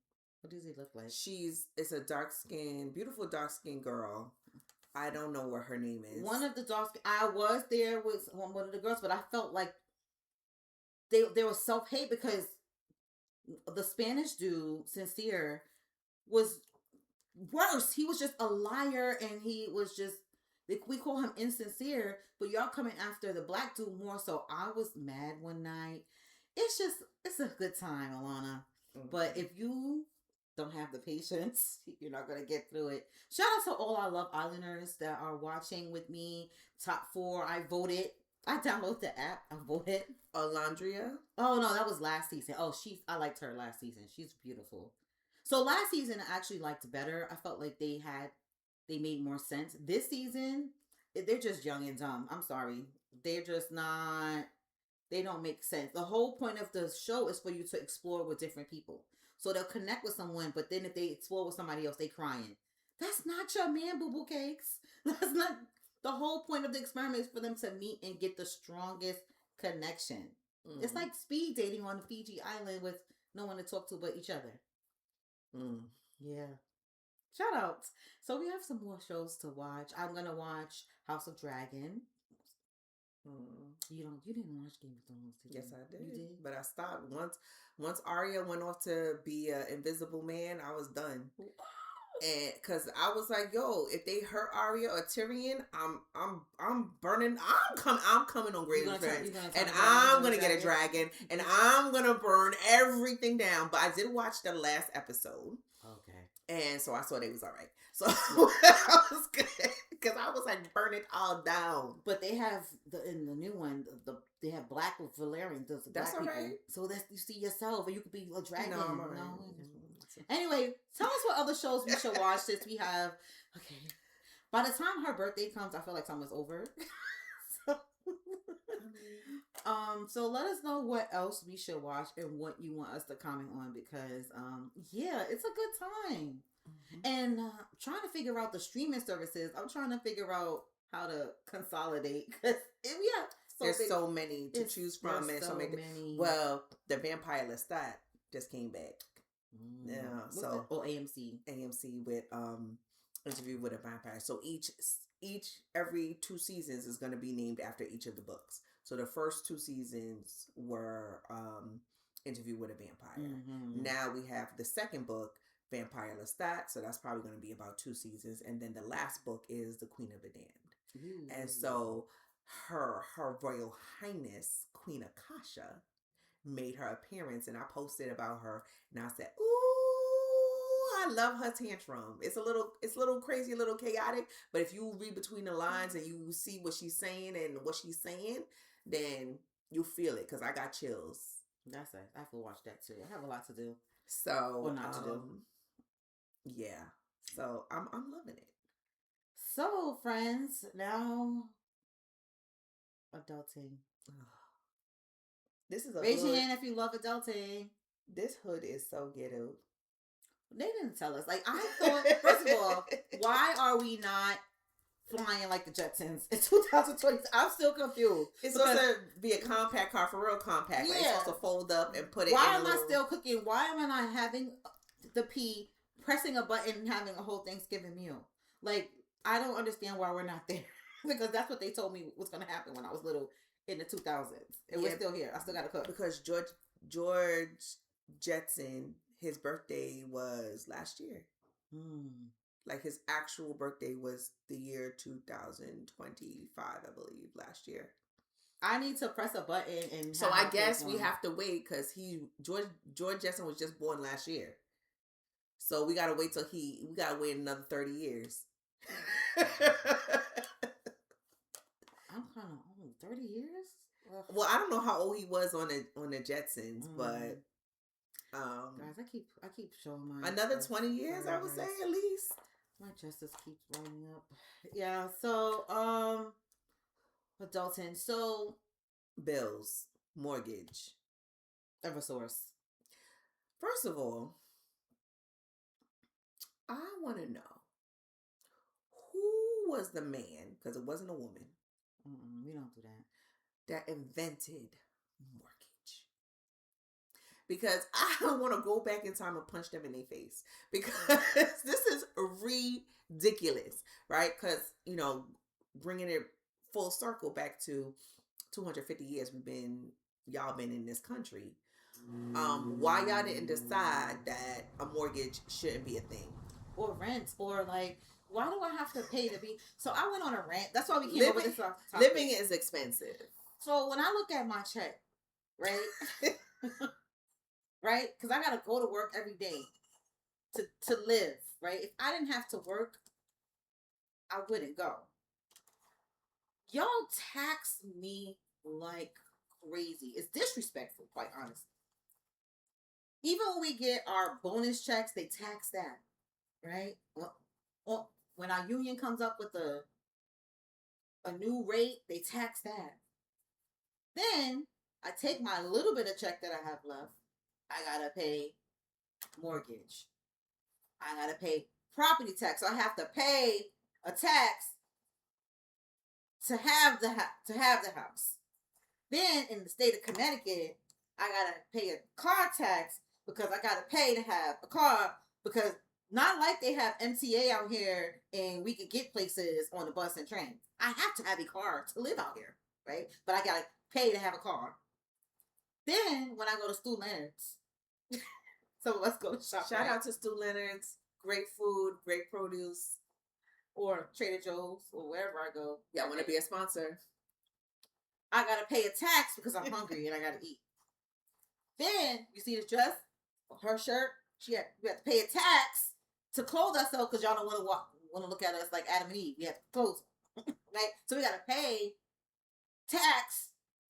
What does he look like? It's a beautiful dark skinned girl. I don't know what her name is. One of the dark. I was there with one of the girls, but I felt like they were self-hate because the Spanish dude, Sincere, was worse. He was just a liar, and he was just. We call him insincere, but y'all coming after the black dude more. So I was mad one night. It's a good time, Alana. Mm-hmm. But if you don't have the patience, you're not going to get through it. Shout out to all our Love Islanders that are watching with me. Top 4, I voted. I downloaded the app. I voted. Alondria? Oh, no, that was last season. Oh, I liked her last season. She's beautiful. So last season, I actually liked better. I felt like they made more sense. This season, they're just young and dumb. I'm sorry. They're just not, they don't make sense. The whole point of the show is for you to explore with different people. So they'll connect with someone, but then if they explore with somebody else, they crying. That's not your man, boo-boo cakes. That's not, the whole point of the experiment is for them to meet and get the strongest connection. Mm. It's like speed dating on the Fiji island with no one to talk to but each other. Mm. Yeah. Shout outs. So we have some more shows to watch. I'm gonna watch House of Dragon. You didn't watch Game of Thrones, did you? Yes, I did. You did? But I stopped once Arya went off to be an invisible man. I was done. And because I was like, yo, if they hurt Arya or Tyrion, I'm burning. I'm coming on Grave of Dragons, and I'm gonna get a dragon, and I'm gonna burn everything down. But I did watch the last episode. Okay. And so I saw they was all right. So I was good because I was like, burn it all down. But they have in the new one, they have Black Valerian. That's all right. So that you see yourself, and you could be a dragon. No, I'm all right. No. Anyway, tell us what other shows we should watch since we have. Okay. By the time her birthday comes, I feel like summer's over. So let us know what else we should watch and what you want us to comment on because yeah, it's a good time. Mm-hmm. And trying to figure out the streaming services. I'm trying to figure out how to consolidate because there's so many to choose from and so many. Well, the Vampire Lestat just came back. Yeah, so AMC with Interview with a Vampire. So every 2 seasons is going to be named after each of the books. So the first 2 seasons were Interview with a Vampire. Mm-hmm. Now we have the second book, Vampire Lestat. So that's probably going to be about 2 seasons, and then the last book is The Queen of the Damned. Ooh. And so her Royal Highness Queen Akasha made her appearance, and I posted about her, and I said, "Ooh, I love her tantrum. It's a little crazy, a little chaotic, but if you read between the lines and you see what she's saying and what she's saying, then you feel it. Because I got chills. That's it. I have to watch that too. I have a lot to do. So, Or not to do. yeah. So I'm loving it. So, friends, now adulting. This is a Raise your hood. hand if you love adulting. This hood is so ghetto. They didn't tell us. Like, I thought, first of all, why are we not flying like the Jetsons in 2020? I'm still confused. It's supposed to be a compact car, for real compact. Yeah. Like, it's supposed to fold up and put it why in am I still cooking? Why am I not having the P, pressing a button and having a whole Thanksgiving meal? Like, I don't understand why we're not there. Because that's what they told me was going to happen when I was little in the 2000s. And we're still here. I still got to cook. Because George Jetson, his birthday was last year. Like, his actual birthday was the year 2025, I believe, last year. I need to press a button and. So I guess we have to wait because George Jetson was just born last year. So we gotta wait we gotta wait another 30 years. I'm kind of old. 30 years? Ugh. Well, I don't know how old he was on the Jetsons, but guys, I keep showing my another 20 years, I would say, at least. My justice keeps running up. Yeah, so adulting. So bills, mortgage, Eversource. First of all, I want to know who was the man, because it wasn't a woman. We don't do that. That invented mortgage. Because I want to go back in time and punch them in their face. Because this is ridiculous, right? Because, bringing it full circle back to 250 years y'all been in this country. Why y'all didn't decide that a mortgage shouldn't be a thing? Or rent, or like, why do I have to pay to be? So I went on a rant. That's why we came up with this topic. Living is expensive. So when I look at my check, right? Right? Because I got to go to work every day to live, right? If I didn't have to work, I wouldn't go. Y'all tax me like crazy. It's disrespectful, quite honestly. Even when we get our bonus checks, they tax that, right? Well, when our union comes up with a new rate, they tax that. Then I take my little bit of check that I have left. I gotta pay mortgage. I gotta pay property tax. So I have to pay a tax to have the house. Then in the state of Connecticut, I gotta pay a car tax because I gotta pay to have a car, because not like they have MTA out here and we could get places on the bus and train. I have to have a car to live out here, right? But I gotta pay to have a car. Then when I go to Stu Leonard's, so let's go shop. Shout out to Stu Leonard's. Great food, great produce. Or Trader Joe's, or wherever I go. Y'all want to be a sponsor? I gotta pay a tax because I'm hungry and I gotta eat. Then you see this dress, her shirt. We have to pay a tax to clothe ourselves because y'all don't want to look at us like Adam and Eve. We have to clothes, right? So we gotta pay tax,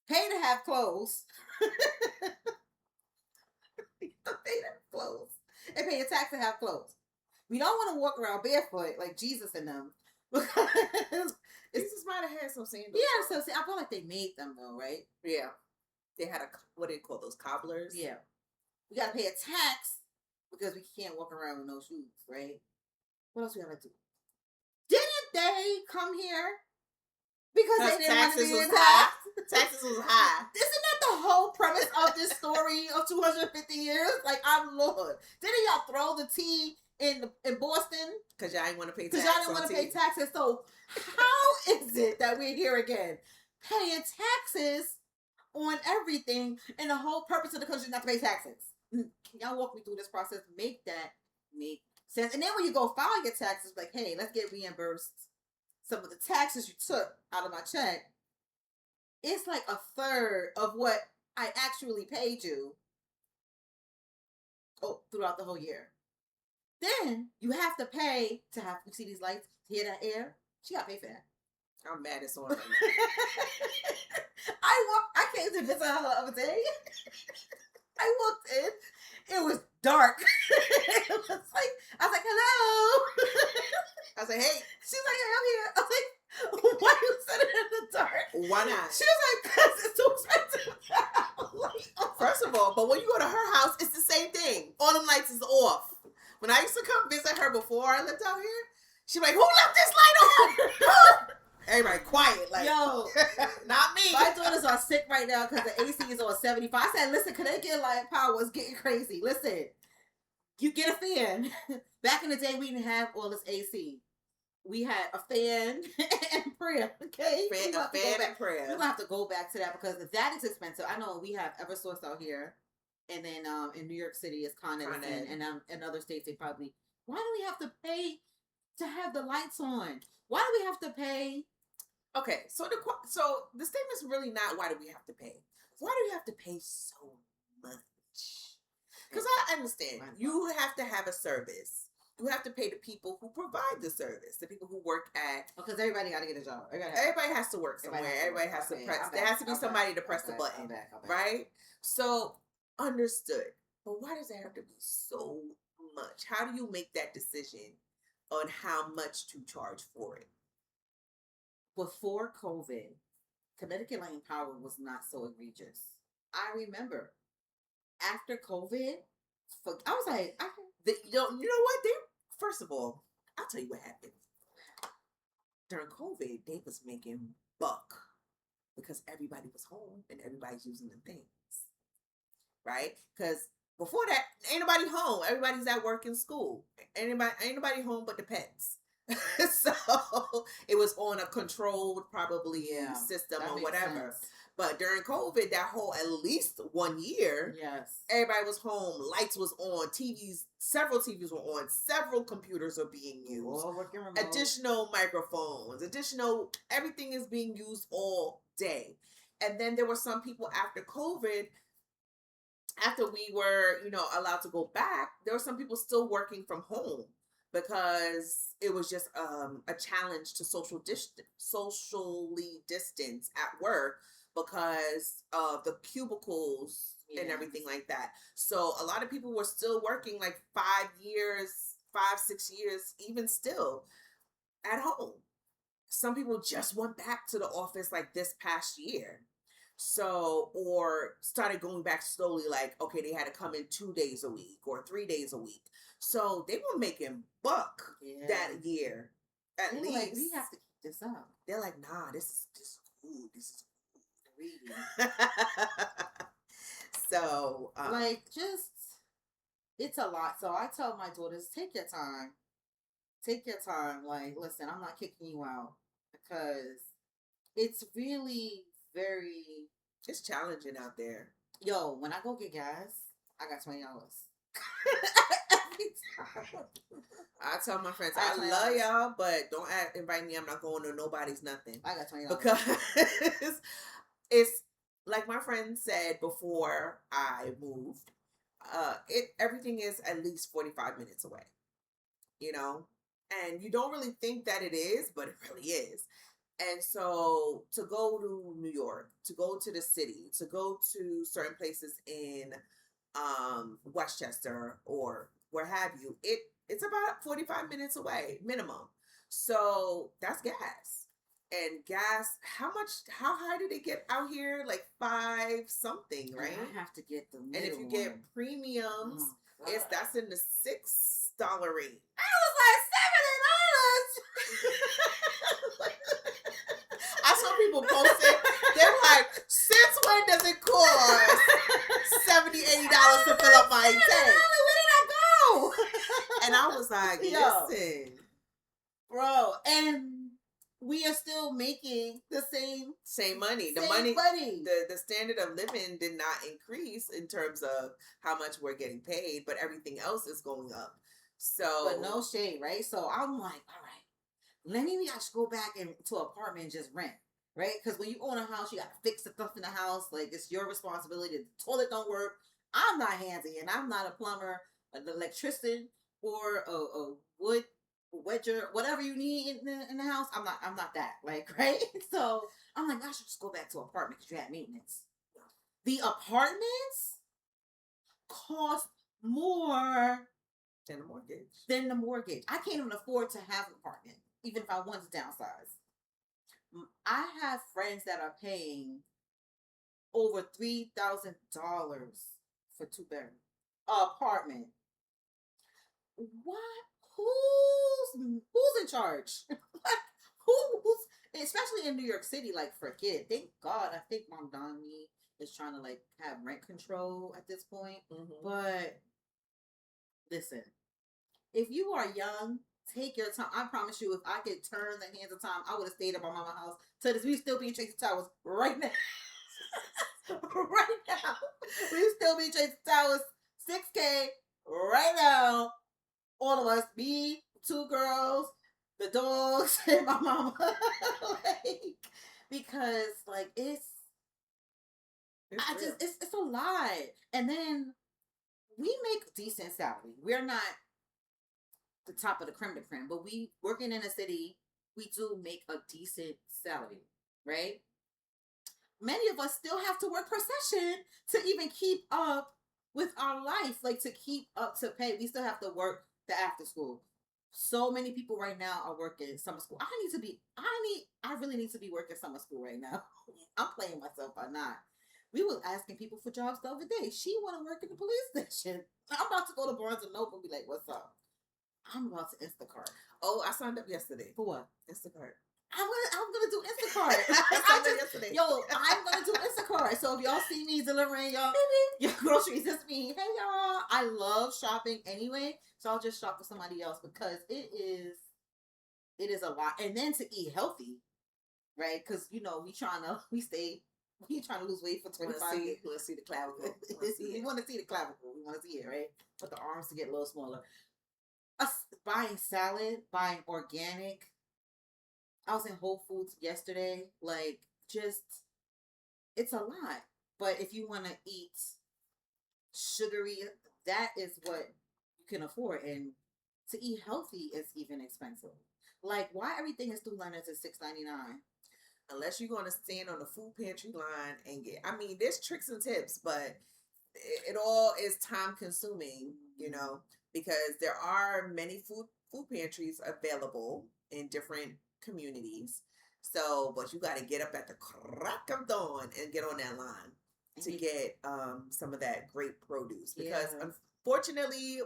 pay to have clothes, pay to have clothes, and pay a tax to have clothes. We don't want to walk around barefoot like Jesus and them. Jesus might have had some sandals. Yeah, so I feel like they made them though, right? Yeah. They had what do you call those, cobblers? Yeah. We got to pay a tax because we can't walk around with no shoes, right? What else we have to do? Didn't they come here because they didn't want to be taxed? Taxes was high. Isn't that the whole premise of this story of 250 years? Like, I'm Lord. Didn't y'all throw the tea in Boston? Because y'all didn't want to pay taxes. Because y'all didn't want to pay taxes. So how is it that we're here again paying taxes on everything, and the whole purpose of the country is not to pay taxes? Can y'all walk me through this process? Make sense. And then when you go file your taxes, like, hey, let's get reimbursed some of the taxes you took out of my check it's like a third of what I actually paid you throughout the whole year. Then you have to pay to have, you see these lights, hear that air? She got to pay for that. I'm mad as on right now. I came to visit her the other day. I walked in. It was dark. It was like, I was like, hello. I was like, hey. She's like, hey, I'm here. I was like, why are you sitting in the dark? Why not? She was like, because it's too expensive. First of all, but when you go to her house, it's the same thing. All them lights is off. When I used to come visit her before I lived out here, she'd be like, who left this light on? Everybody quiet. Like, yo, not me. My daughters are sick right now because the AC is on 75. I said, listen, Connecticut light power is getting crazy. Listen, you get a fan. Back in the day, we didn't have all this AC. We had a fan and prayer. Okay, a fan and prayer. We're gonna have to go back to that because that is expensive. I know we have EverSource out here, and then in New York City is Con Ed, and in other states they probably. Why do we have to pay to have the lights on? Why do we have to pay? Okay, so the statement's really not why do we have to pay. Why do you have to pay so much? Because I understand you have to have a service. You have to pay the people who provide the service, the people who work at. Because everybody got to get a job. Everybody has to work somewhere. Everybody has to press. There has to be somebody to press the button, right? So understood. But why does it have to be so much? How do you make that decision on how much to charge for it? Before COVID, Connecticut Light and Power was not so egregious. I remember after COVID, I was like, you know what? First of all, I'll tell you what happened. During COVID, they was making buck because everybody was home and everybody's using the things, right? Because before that, ain't nobody home. Everybody's at work and school. Ain't nobody home but the pets. So it was on a controlled probably system or whatever. Sense. But during COVID, that whole at least 1 year, yes, everybody was home, lights was on, several TVs were on, several computers are being used, additional microphones, everything is being used all day. And then there were some people after COVID, after we were, allowed to go back, there were some people still working from home because it was just a challenge to socially distance at work because of the cubicles and everything like that. So a lot of people were still working like 6 years, even still at home. Some people just went back to the office like this past year. So, or started going back slowly, like, okay, they had to come in 2 days a week or 3 days a week. So they were making buck that year. At least. Like, we have to keep this up. They're like, nah, this is food. This is so it's a lot. So I tell my daughters, take your time. Like, listen, I'm not kicking you out because it's really it's challenging out there. Yo, when I go get gas, I got $20. I tell my friends, I love y'all, but don't invite me. I'm not going to nobody's nothing. I got $20 because it's like my friend said before I moved. Everything is at least 45 minutes away, and you don't really think that it is, but it really is. And so to go to New York, to go to the city, to go to certain places in Westchester or where have you, it's about 45 minutes away minimum. So that's gas. And gas, how high did it get out here? Like 5 something, right? And I have to get the middle. And if you get premiums, that's in the $6 range. I was like $70. I saw people posting. They're like, since when does it cost $70-$80 to fill up my tank? Where did I go? And I was like, listen, bro, and we are still making the same money. The standard of living did not increase in terms of how much we're getting paid, but everything else is going up. So, but no shade, right? So I'm like, all right, maybe I should go back into an apartment and just rent. right? Because when you own a house, you got to fix the stuff in the house. Like, it's your responsibility. The toilet don't work. I'm not handy, and I'm not a plumber, an electrician, or a wood wedger, whatever you need in the house. I'm not that. Like, right? So I'm like, I should just go back to apartment because you had maintenance. The apartments cost more than a mortgage. Than the mortgage. I can't even afford to have an apartment, even if I wanted to downsize. I have friends that are paying over $3,000 for 2 bedroom apartment. What? Who's in charge? Who's especially in New York City? Like, for a kid, thank God. I think Mom Donnie is trying to like have rent control at this point. Mm-hmm. But listen, if you are young, take your time. I promise you, if I could turn the hands of time, I would have stayed at my mama's house. So this, we still be in Tracy Towers right now. Right now. We still be in Tracy Towers, 6K right now. All of us, me, 2 girls, the dogs, and my mama. Like, because like it's it's a lot. And then we make decent salary. We're not the top of the creme de creme, but we working in a city, we do make a decent salary, right? Many of us still have to work per session to even keep up with our life, like to keep up to pay. We still have to work the after school. So many people right now are working summer school. I really need to be working summer school right now. I'm playing myself by not. We were asking people for jobs the other day. She want to work in the police station. I'm about to go to Barnes and Noble and be like, "What's up?" I'm about to Instacart. Oh, I signed up yesterday. For what? Instacart. I'm gonna do Instacart. I'm gonna do Instacart. So if y'all see me delivering your groceries, it's me. Hey y'all. I love shopping anyway, so I'll just shop for somebody else because it is a lot. And then to eat healthy, right? Because we trying to lose weight for 25 years. We want to see the clavicle. We want to see the clavicle. We want to see it, right? But the arms to get a little smaller. Us buying salad, buying organic. I was in Whole Foods yesterday. Like, it's a lot. But if you want to eat sugary, that is what you can afford. And to eat healthy is even expensive. Like, why everything is through Leonard's at $6.99? Unless you're going to stand on the food pantry line and get, there's tricks and tips, but it all is time consuming, because there are many food pantries available in different communities. So, but you got to get up at the crack of dawn and get on that line to get some of that great produce, because unfortunately,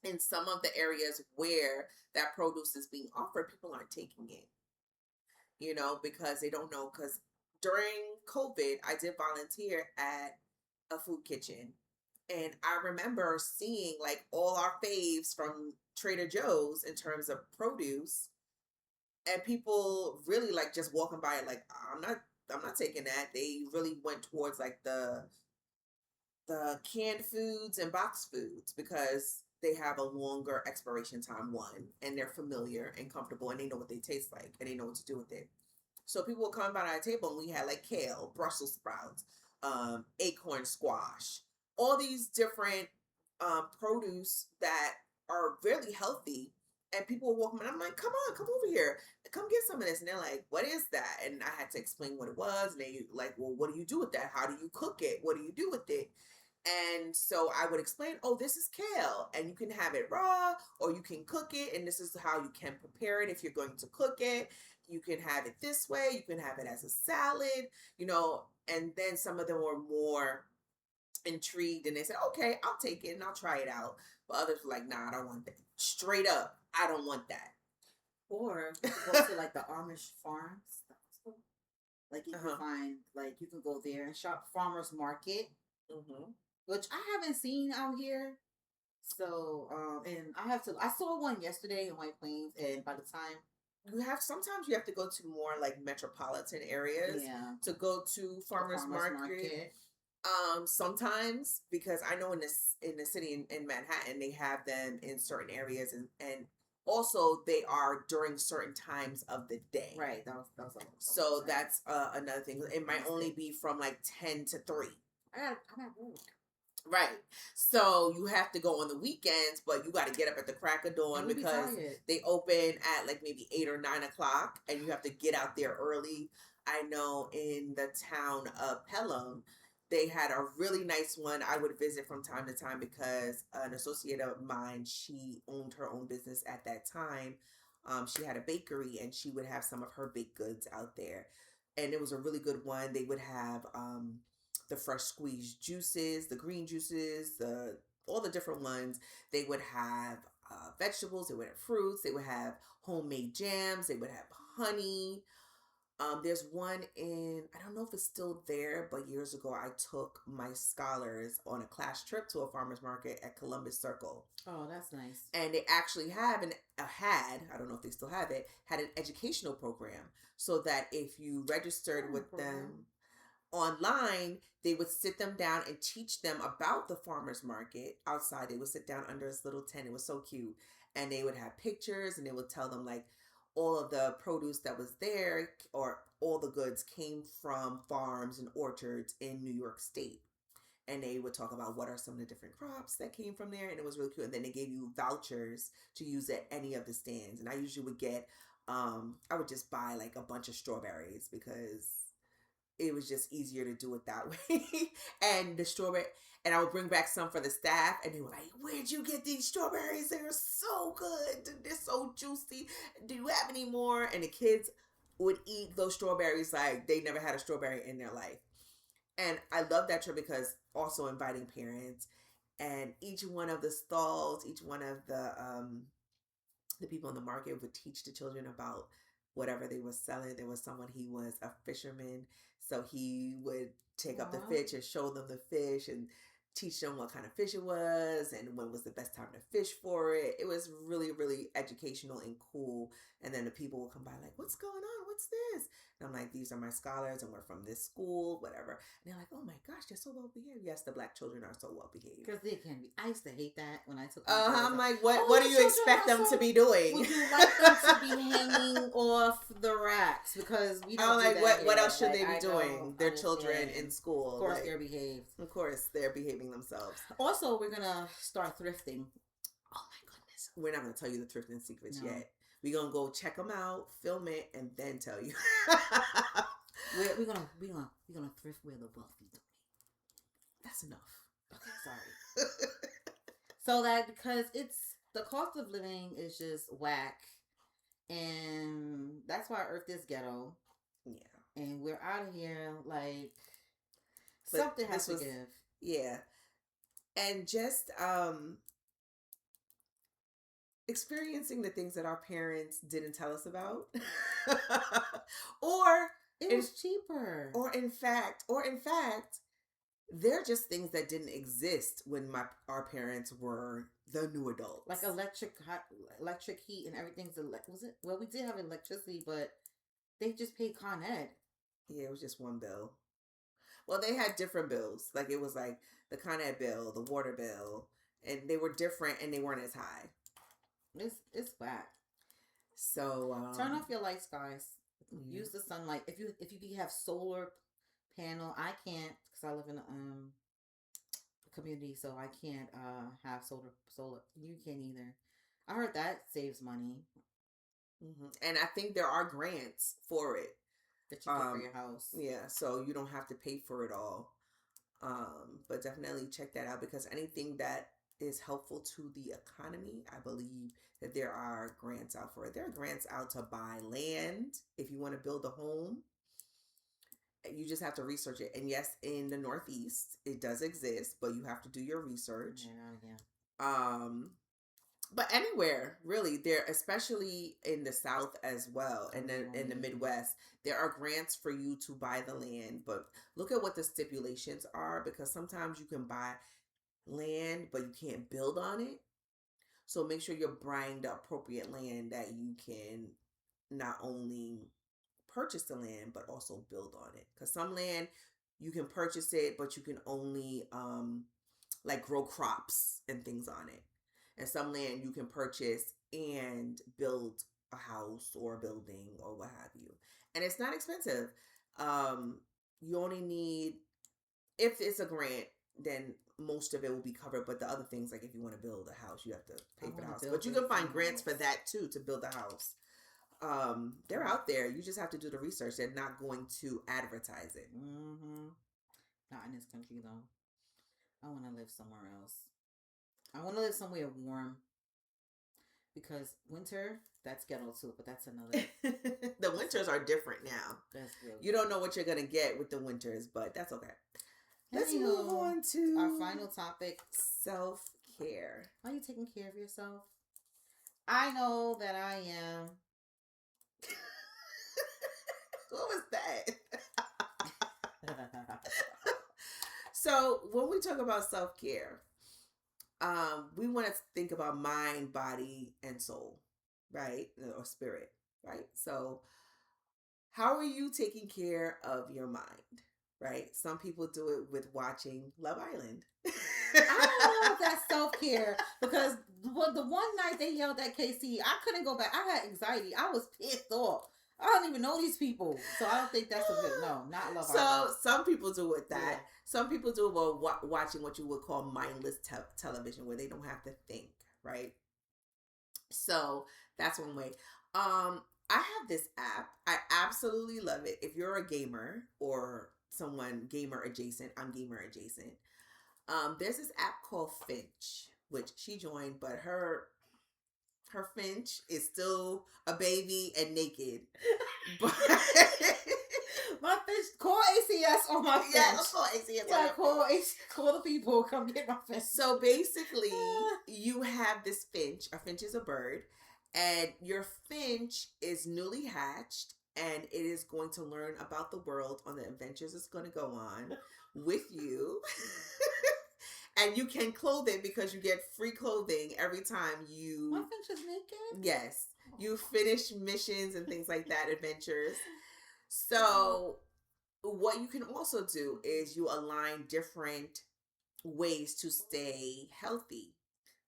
in some of the areas where that produce is being offered, people aren't taking it, because they don't know. Because during COVID, I did volunteer at a food kitchen, and I remember seeing like all our faves from Trader Joe's in terms of produce, and people really like just walking by it like, I'm not taking that. They really went towards like the canned foods and box foods because they have a longer expiration time, one, and they're familiar and comfortable, and they know what they taste like, and they know what to do with it. So people would come by our table, and we had like kale, Brussels sprouts, acorn squash, all these different produce that are really healthy. And people would walk in, and I'm like, come over here, come get some of this. And they're like, what is that? And I had to explain what it was. And they like, well, what do you do with that? How do you cook it? What do you do with it? And so I would explain, oh, this is kale, and you can have it raw, or you can cook it, and this is how you can prepare it if you're going to cook it. You can have it this way. You can have it as a salad, and then some of them were more intrigued, and they said, okay, I'll take it and I'll try it out. But others were like, nah, I don't want that. Straight up, I don't want that. Or go to like the Amish farms. Like you can find, like you can go there and shop farmers market, which I haven't seen out here. So, and I saw one yesterday in White Plains, and by the time sometimes you have to go to more like metropolitan areas to go to farmers market. Sometimes, because I know in the city in Manhattan, they have them in certain areas, and also they are during certain times of the day. Right. That was So that's another thing. It might only be from like 10 to 3. I'm at work. Right. So you have to go on the weekends, but you got to get up at the crack of dawn because they open at like maybe 8 or 9 o'clock and you have to get out there early. I know in the town of Pelham, they had a really nice one I would visit from time to time because an associate of mine, she owned her own business at that time. She had a bakery and she would have some of her baked goods out there. And it was a really good one. They would have the fresh squeezed juices, the green juices, the all the different ones. They would have vegetables. They would have fruits. They would have homemade jams. They would have honey. There's one in, I don't know if it's still there, but years ago I took my scholars on a class trip to a farmer's market at Columbus Circle. Oh, that's nice. And they actually have I don't know if they still have it, had an educational program so that if you registered with them online, they would sit them down and teach them about the farmer's market outside. They would sit down under this little tent. It was so cute. And they would have pictures and they would tell them like all of the produce that was there or all the goods came from farms and orchards in New York State. And they would talk about what are some of the different crops that came from there. And it was really cute. And then they gave you vouchers to use at any of the stands. And I usually would get, I would just buy like a bunch of strawberries because it was just easier to do it that way. And the strawberry, and I would bring back some for the staff, and they were like, "Where'd you get these strawberries? They're so good. They're so juicy. Do you have any more?" And the kids would eat those strawberries like they never had a strawberry in their life. And I love that trip because also inviting parents, and each one of the stalls, each one of the people in the market would teach the children about whatever they were selling. There was someone, he was a fisherman, so he would take up the fish and show them the fish and teach them what kind of fish it was and when was the best time to fish for it. It was really, really educational and cool. And then the people would come by like, "What's going on? What's this?" And I'm like, "These are my scholars and we're from this school, whatever." And they're like, "Oh my gosh, they're so well behaved." Yes, the black children are so well behaved. Because they can be. I used to hate that when I took. I'm like, what do you expect them to be doing? Would you like them to be hanging off the racks? Because we don't. I'm like, what here. else should they be doing? Their children in school. Of course, they're behaved. Of course, they're behaving themselves. Also, we're gonna start thrifting. Oh my goodness, we're not gonna tell you the thrifting secrets yet. We're gonna go check them out, film it, and then tell you. we're gonna thrift where the wealthy donate. That's enough. Okay, sorry. So that because it's the cost of living is just whack, and that's why Earth is ghetto. Yeah, and we're out of here like something has to give. Yeah, and just experiencing the things that our parents didn't tell us about, or it was cheaper, or in fact, they're just things that didn't exist when our parents were the new adults. Like electric heat and everything's was it? Well, we did have electricity, but they just paid Con Ed. Yeah, it was just one bill. Well, they had different bills. Like it was like the Con Ed bill, the water bill, and they were different and they weren't as high. It's whack. So turn off your lights, guys. Use the sunlight. If you have solar panel, I can't because I live in a community, so I can't have solar. You can't either. I heard that saves money. Mm-hmm. And I think there are grants for it that you get for your house. Yeah, so you don't have to pay for it all. But definitely check that out because anything that is helpful to the economy, I believe that there are grants out for it. There are grants out to buy land if you want to build a home. You just have to research it. And yes, in the Northeast, it does exist, but you have to do your research. Yeah. But anywhere, really, there, especially in the South as well, and then in the Midwest, there are grants for you to buy the land. But look at what the stipulations are because sometimes you can buy land, but you can't build on it. So make sure you're buying the appropriate land that you can not only purchase the land, but also build on it. Because some land, you can purchase it, but you can only like grow crops and things on it. and some land you can purchase and build a house or a building or what have you. And it's not expensive. You only need, if it's a grant, then most of it will be covered. But the other things, like if you want to build a house, you have to pay for the house. But you can find grants for that too, to build a house. They're out there. You just have to do the research. They're not going to advertise it. Mm-hmm. Not in this country though. I want to live somewhere else. I want to live somewhere warm. Because winter, that's ghetto too, but that's another. The winters are different now. That's real. You don't know what you're gonna get with the winters, but that's okay. Let's move on to our final topic: self-care. Are you taking care of yourself? I know that I am. What was that? So when we talk about self-care, we want to think about mind, body, and soul, right? Or spirit, right? So how are you taking care of your mind, right? Some people do it with watching Love Island. I don't know if that's self-care, because the one night they yelled at KC, I couldn't go back. I had anxiety. I was pissed off. I don't even know these people. So I don't think that's a good, no, not Love Island. So some people do it that. Yeah. Some people do it while watching what you would call mindless television, where they don't have to think, right? So that's one way. I have this app. I absolutely love it. If you're a gamer or someone gamer adjacent, I'm gamer adjacent. There's this app called Finch, which she joined, but her Finch is still a baby and naked. But my Finch, call ACS on my Finch. Yeah, let's call ACS. Yeah, call the people, come get my Finch. So basically, you have this Finch. A Finch is a bird, and your Finch is newly hatched, and it is going to learn about the world on the adventures it's going to go on with you. And you can clothe it because you get free clothing every time you... My Finch is naked? Yes. You finish missions and things like that, adventures. So what you can also do is you align different ways to stay healthy,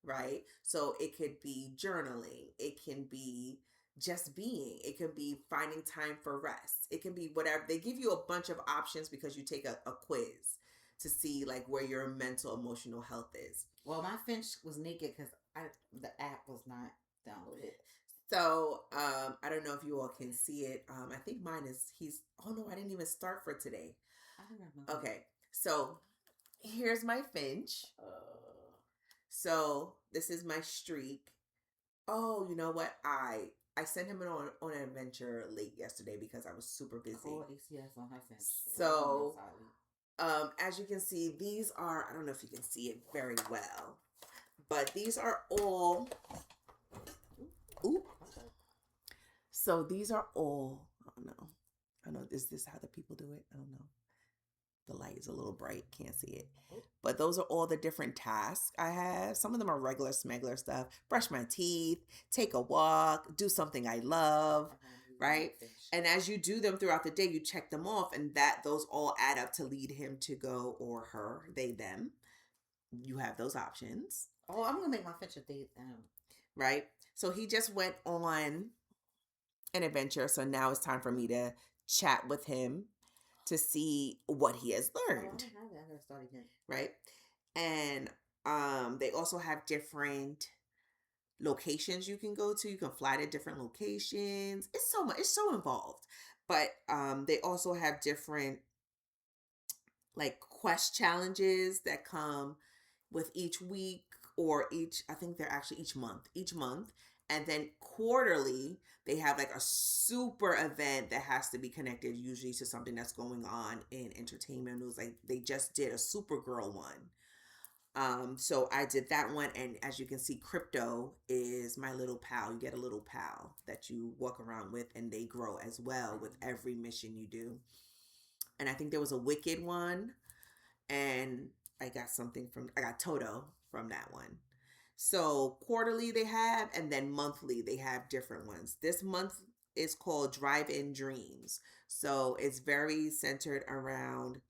right? So it could be journaling. It can be just being. It can be finding time for rest. It can be whatever. They give you a bunch of options because you take a quiz to see like where your mental, emotional health is. Well, my Finch was naked because the app was not downloaded. So, I don't know if you all can see it. I think mine is, oh no, I didn't even start for today. I don't remember. Okay. So, here's my Finch. So, this is my streak. Oh, you know what? I sent him on an adventure late yesterday because I was super busy. Oh, ACS on my Finch. So, as you can see, these are, I don't know if you can see it very well, but these are all, so these are all, I know, is this how the people do it? I don't know. The light is a little bright, can't see it. But those are all the different tasks I have. Some of them are regular smuggler stuff. Brush my teeth, take a walk, do something I love, right? And as you do them throughout the day, you check them off, and those all add up to lead him to go, or her, they, them. You have those options. Oh, I'm gonna make my Finch a date them. Right? So he just went on an adventure, so now it's time for me to chat with him to see what he has learned. Oh, I gotta start again. Right? And they also have different locations you can go to. You can fly to different locations. It's so much. It's so involved. But they also have different like quest challenges that come with each week or I think they're actually each month. And then quarterly, they have like a super event that has to be connected usually to something that's going on in entertainment news. Like they just did a Supergirl one. So I did that one, and as you can see, Crypto is my little pal. You get a little pal that you walk around with, and they grow as well with every mission you do. And I think there was a Wicked one, and I got Toto from that one. So quarterly they have, and then monthly they have different ones. This month is called Drive-In Dreams. So it's very centered around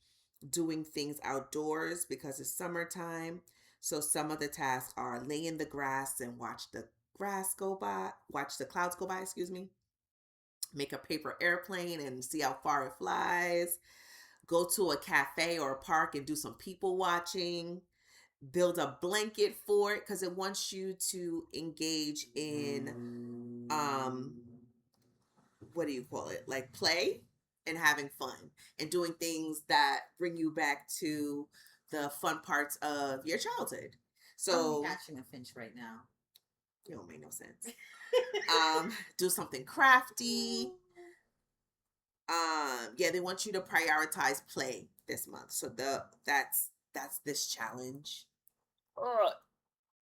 doing things outdoors because it's summertime. So some of the tasks are lay in the grass and watch the clouds go by, excuse me. Make a paper airplane and see how far it flies. Go to a cafe or a park and do some people watching. Build a blanket for it because it wants you to engage in what do you call it? Like play and having fun and doing things that bring you back to the fun parts of your childhood. So I'm catching a finch right now. It don't make no sense. Do something crafty. Yeah, they want you to prioritize play this month. So that's this challenge.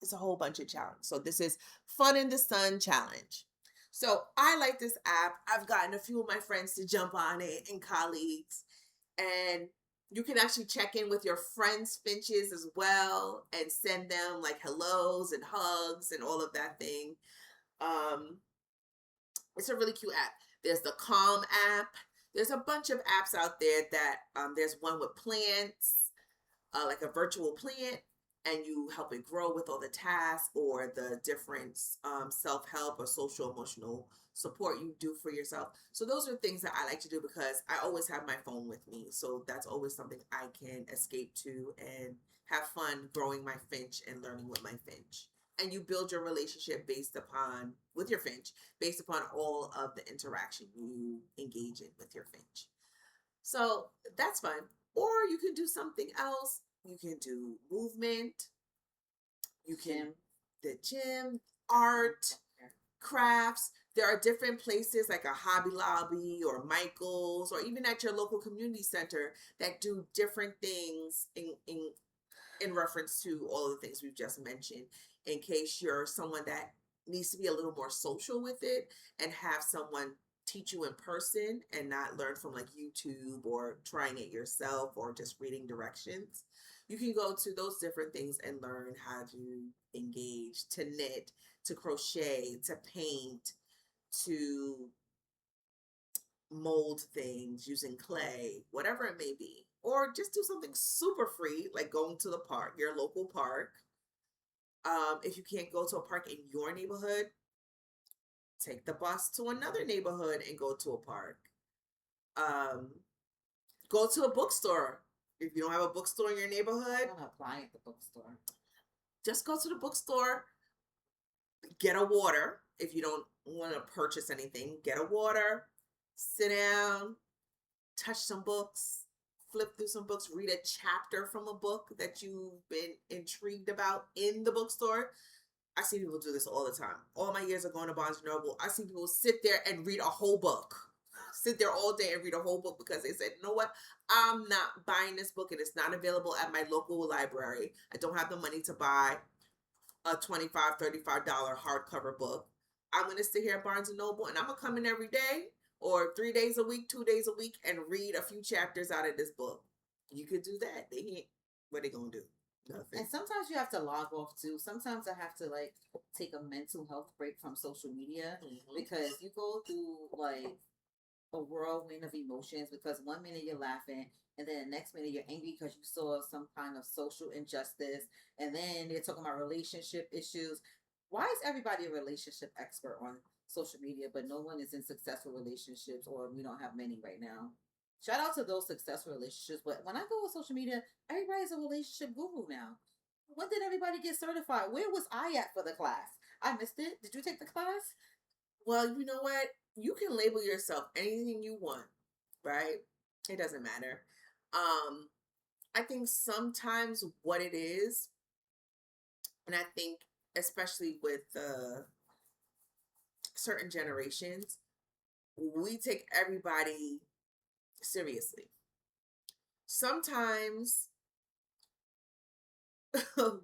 It's a whole bunch of challenges. So this is Fun in the Sun challenge. So I like this app. I've gotten a few of my friends to jump on it and colleagues. And you can actually check in with your friends' finches as well and send them like hellos and hugs and all of that thing. It's a really cute app. There's the Calm app. There's a bunch of apps out there that there's one with plants, like a virtual plant, and you help it grow with all the tasks or the different self-help or social emotional support you do for yourself. So those are things that I like to do because I always have my phone with me. So that's always something I can escape to and have fun growing my finch and learning with my finch. And you build your relationship with your finch based upon all of the interaction you engage in with your finch. So that's fun. Or you can do something else. You can do movement. You can the gym, art, crafts. There are different places like a Hobby Lobby or Michael's or even at your local community center that do different things in reference to all of the things we've just mentioned, in case you're someone that needs to be a little more social with it and have someone teach you in person and not learn from like YouTube or trying it yourself or just reading directions. You can go to those different things and learn how to engage, to knit, to crochet, to paint, to mold things using clay, whatever it may be. Or just do something super free, like going to the park, your local park. If you can't go to a park in your neighborhood, take the bus to another neighborhood and go to a park. Um, Go to a bookstore. If you don't have a bookstore in your neighborhood, I want to apply at the bookstore. Just go to the bookstore, get a water. If you don't want to purchase anything, get a water, sit down, touch some books, flip through some books, read a chapter from a book that you've been intrigued about in the bookstore. I see people do this all the time. All my years of going to Barnes and Noble, I see people sit there and read a whole book. Sit there all day and read a whole book because they said, you know what? I'm not buying this book and it's not available at my local library. I don't have the money to buy a $25, $35 hardcover book. I'm going to sit here at Barnes and Noble and I'm going to come in every day or 3 days a week, 2 days a week and read a few chapters out of this book. You could do that. What are they going to do? Nothing. And sometimes you have to log off too. Sometimes I have to like take a mental health break from social media because you go through like a whirlwind of emotions because one minute you're laughing and then the next minute you're angry because you saw some kind of social injustice and then they're talking about relationship issues. Why is everybody a relationship expert on social media but no one is in successful relationships or we don't have many right now? Shout out to those successful relationships, but when I go on social media, everybody's a relationship guru now. When did everybody get certified? Where was I at for the class? I missed it. Did you take the class? Well, you know what? You can label yourself anything you want, right? It doesn't matter. I think sometimes what it is, and I think especially with certain generations, we take everybody seriously. Sometimes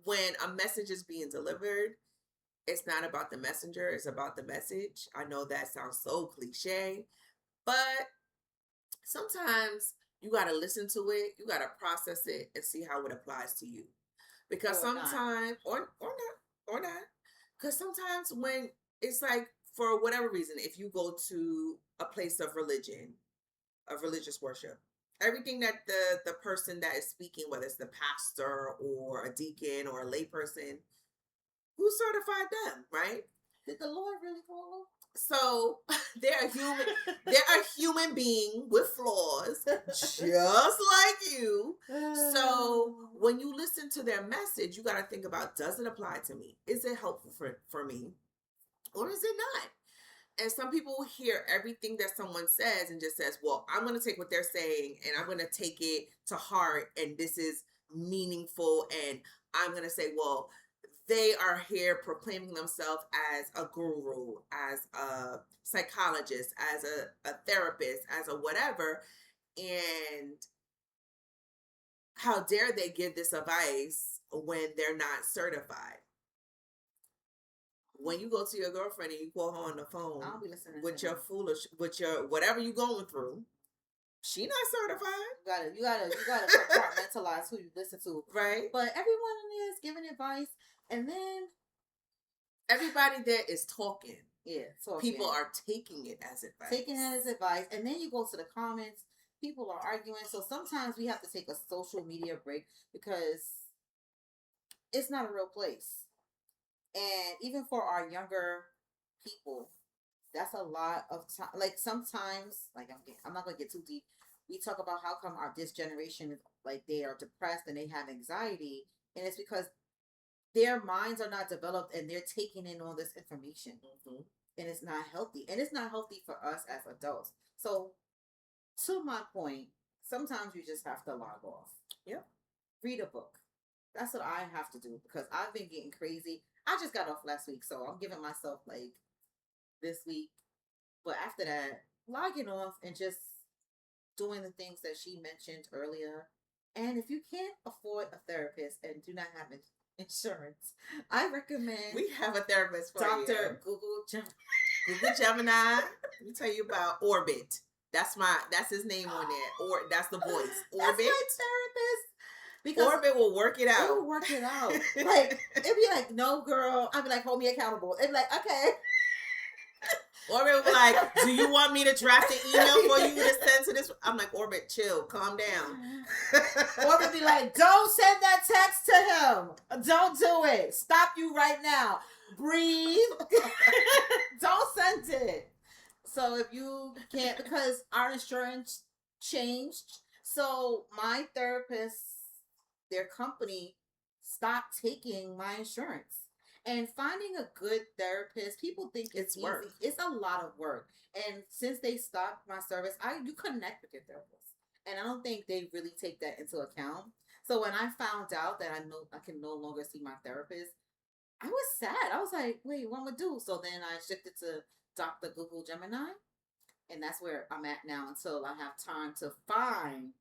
when a message is being delivered, it's not about the messenger, it's about the message. I know that sounds so cliche, but sometimes you got to listen to it, you got to process it and see how it applies to you. Because sometimes, or not, because sometimes when it's like, for whatever reason, if you go to a place of religion, of religious worship, Everything that the person that is speaking, whether it's the pastor or a deacon or a layperson, who certified them, right? Did the Lord really call them? So they're a human. They're a human being with flaws, just like you. So when you listen to their message, you got to think about: does it apply to me? Is it helpful for me, or is it not? And some people hear everything that someone says and just says, well, I'm going to take what they're saying and I'm going to take it to heart. And this is meaningful. And I'm going to say, well, they are here proclaiming themselves as a guru, as a psychologist, as a therapist, as a whatever. And how dare they give this advice when they're not certified? When you go to your girlfriend and you call her on the phone I'll be listening with your foolish, with your whatever you going through, she not certified. You gotta compartmentalize who you listen to, right? But everyone is giving advice, and then everybody there is talking. Yeah, people are taking it as advice, and then you go to the comments. People are arguing, so sometimes we have to take a social media break because it's not a real place. And even for our younger people, that's a lot of time. Like sometimes, like I'm not gonna get too deep. We talk about how come this generation is like they are depressed and they have anxiety, and it's because their minds are not developed and they're taking in all this information, and it's not healthy, and it's not healthy for us as adults. So, to my point, sometimes you just have to log off. Yep. Read a book. That's what I have to do because I've been getting crazy. I just got off last week, so I'm giving myself like this week. But after that, logging off and just doing the things that she mentioned earlier. And if you can't afford a therapist and do not have insurance, I recommend we have a therapist for Dr. you. Google Gemini. Let me tell you about Orbit. That's his name on there. Or that's the voice. Orbit. That's my therapist. Because Orbit will work it out. It will work it out. Like, it'd be like, no, girl. I'd be like, hold me accountable. It'd be like, okay. Orbit will be like, do you want me to draft an email for you to send to this? I'm like, Orbit, chill, calm down. Orbit be like, don't send that text to him. Don't do it. Stop you right now. Breathe. Don't send it. So if you can't, because our insurance changed. So my therapist, their company, stopped taking my insurance. And finding a good therapist, people think it's easy. Work. It's a lot of work. And since they stopped my service, you connect with your therapist. And I don't think they really take that into account. So when I found out that I can no longer see my therapist, I was sad. I was like, wait, what am I do? So then I shifted to Dr. Google Gemini. And that's where I'm at now until I have time to find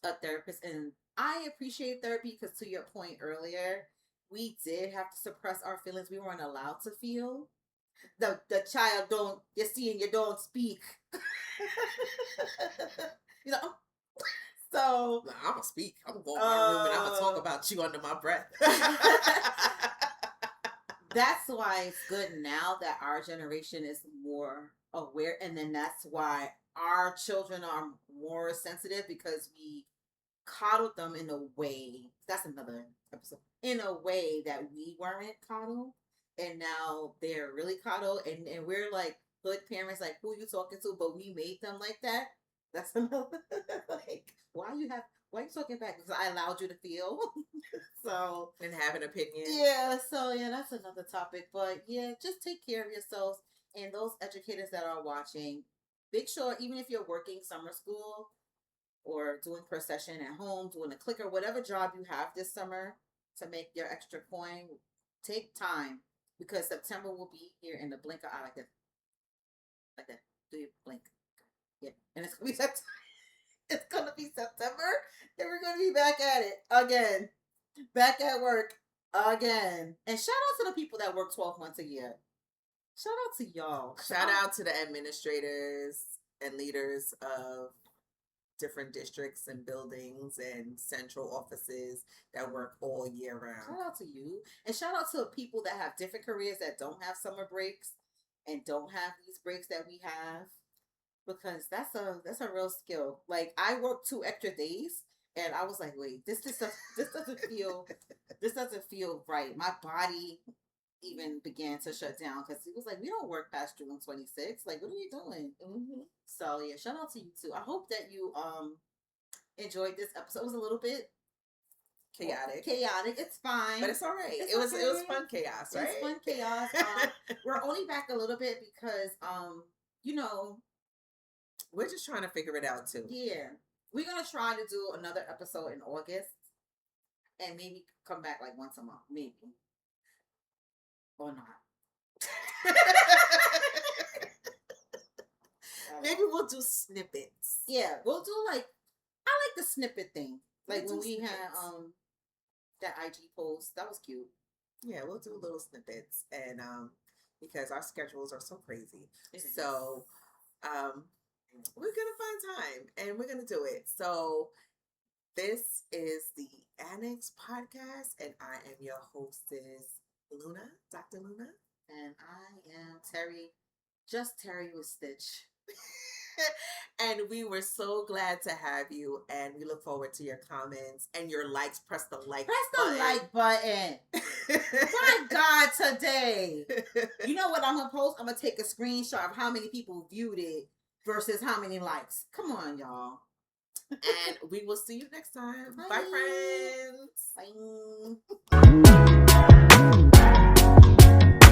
a therapist. And I appreciate therapy because, to your point earlier, we did have to suppress our feelings. We weren't allowed to feel. The child you see and you don't speak. You know? So I'm going to speak. I'm going to go in my room and I'm going to talk about you under my breath. That's why it's good now that our generation is more aware. And then that's why our children are more sensitive because we coddled them in a way. That's another episode. In a way that we weren't coddled. And now they're really coddled. And we're like good parents, like, who are you talking to? But we made them like that. That's another. Like, why are you talking back? Because I allowed you to feel. So. And have an opinion. Yeah. So, yeah, that's another topic. But, yeah, just take care of yourselves. And those educators that are watching, make sure, even if you're working summer school or doing per session at home, doing a clicker, whatever job you have this summer to make your extra coin, take time because September will be here in the blink of eye, like that. Do you blink? Yeah, and it's gonna be September. It's gonna be September, and we're gonna be back at it again, back at work again. And shout out to the people that work 12 months a year. Shout out to y'all. Shout out to the administrators and leaders of different districts and buildings and central offices that work all year round. Shout out to you. And shout out to people that have different careers that don't have summer breaks and don't have these breaks that we have. because that's a real skill. Like I worked 2 extra days, and I was like, wait, this doesn't feel right. My body even began to shut down because it was like we don't work past June 26th. Like, what are we doing? Mm-hmm. So yeah, shout out to you too. I hope that you enjoyed this episode. It was a little bit Chaotic. It's fine, but it's all right. It's it was okay. fun chaos, right? It's fun chaos. We're only back a little bit because you know, we're just trying to figure it out too. Yeah, we're gonna try to do another episode in August, and maybe come back like once a month, maybe, or not. Maybe we'll do snippets. Yeah, we'll do like, I like the snippet thing. Like when we had that IG post, that was cute. Yeah, we'll do little snippets, and because our schedules are so crazy, so we're gonna find time and we're gonna do it. So this is the Annex Podcast, and I am your hostess, Luna, Dr. Luna, and I am Terry, just Terry with Stitch. And we were so glad to have you, and we look forward to your comments and your likes. Press the like button. My God, today. You know what I'm going to post? I'm going to take a screenshot of how many people viewed it versus how many likes. Come on, y'all. And we will see you next time. Bye friends. Bye.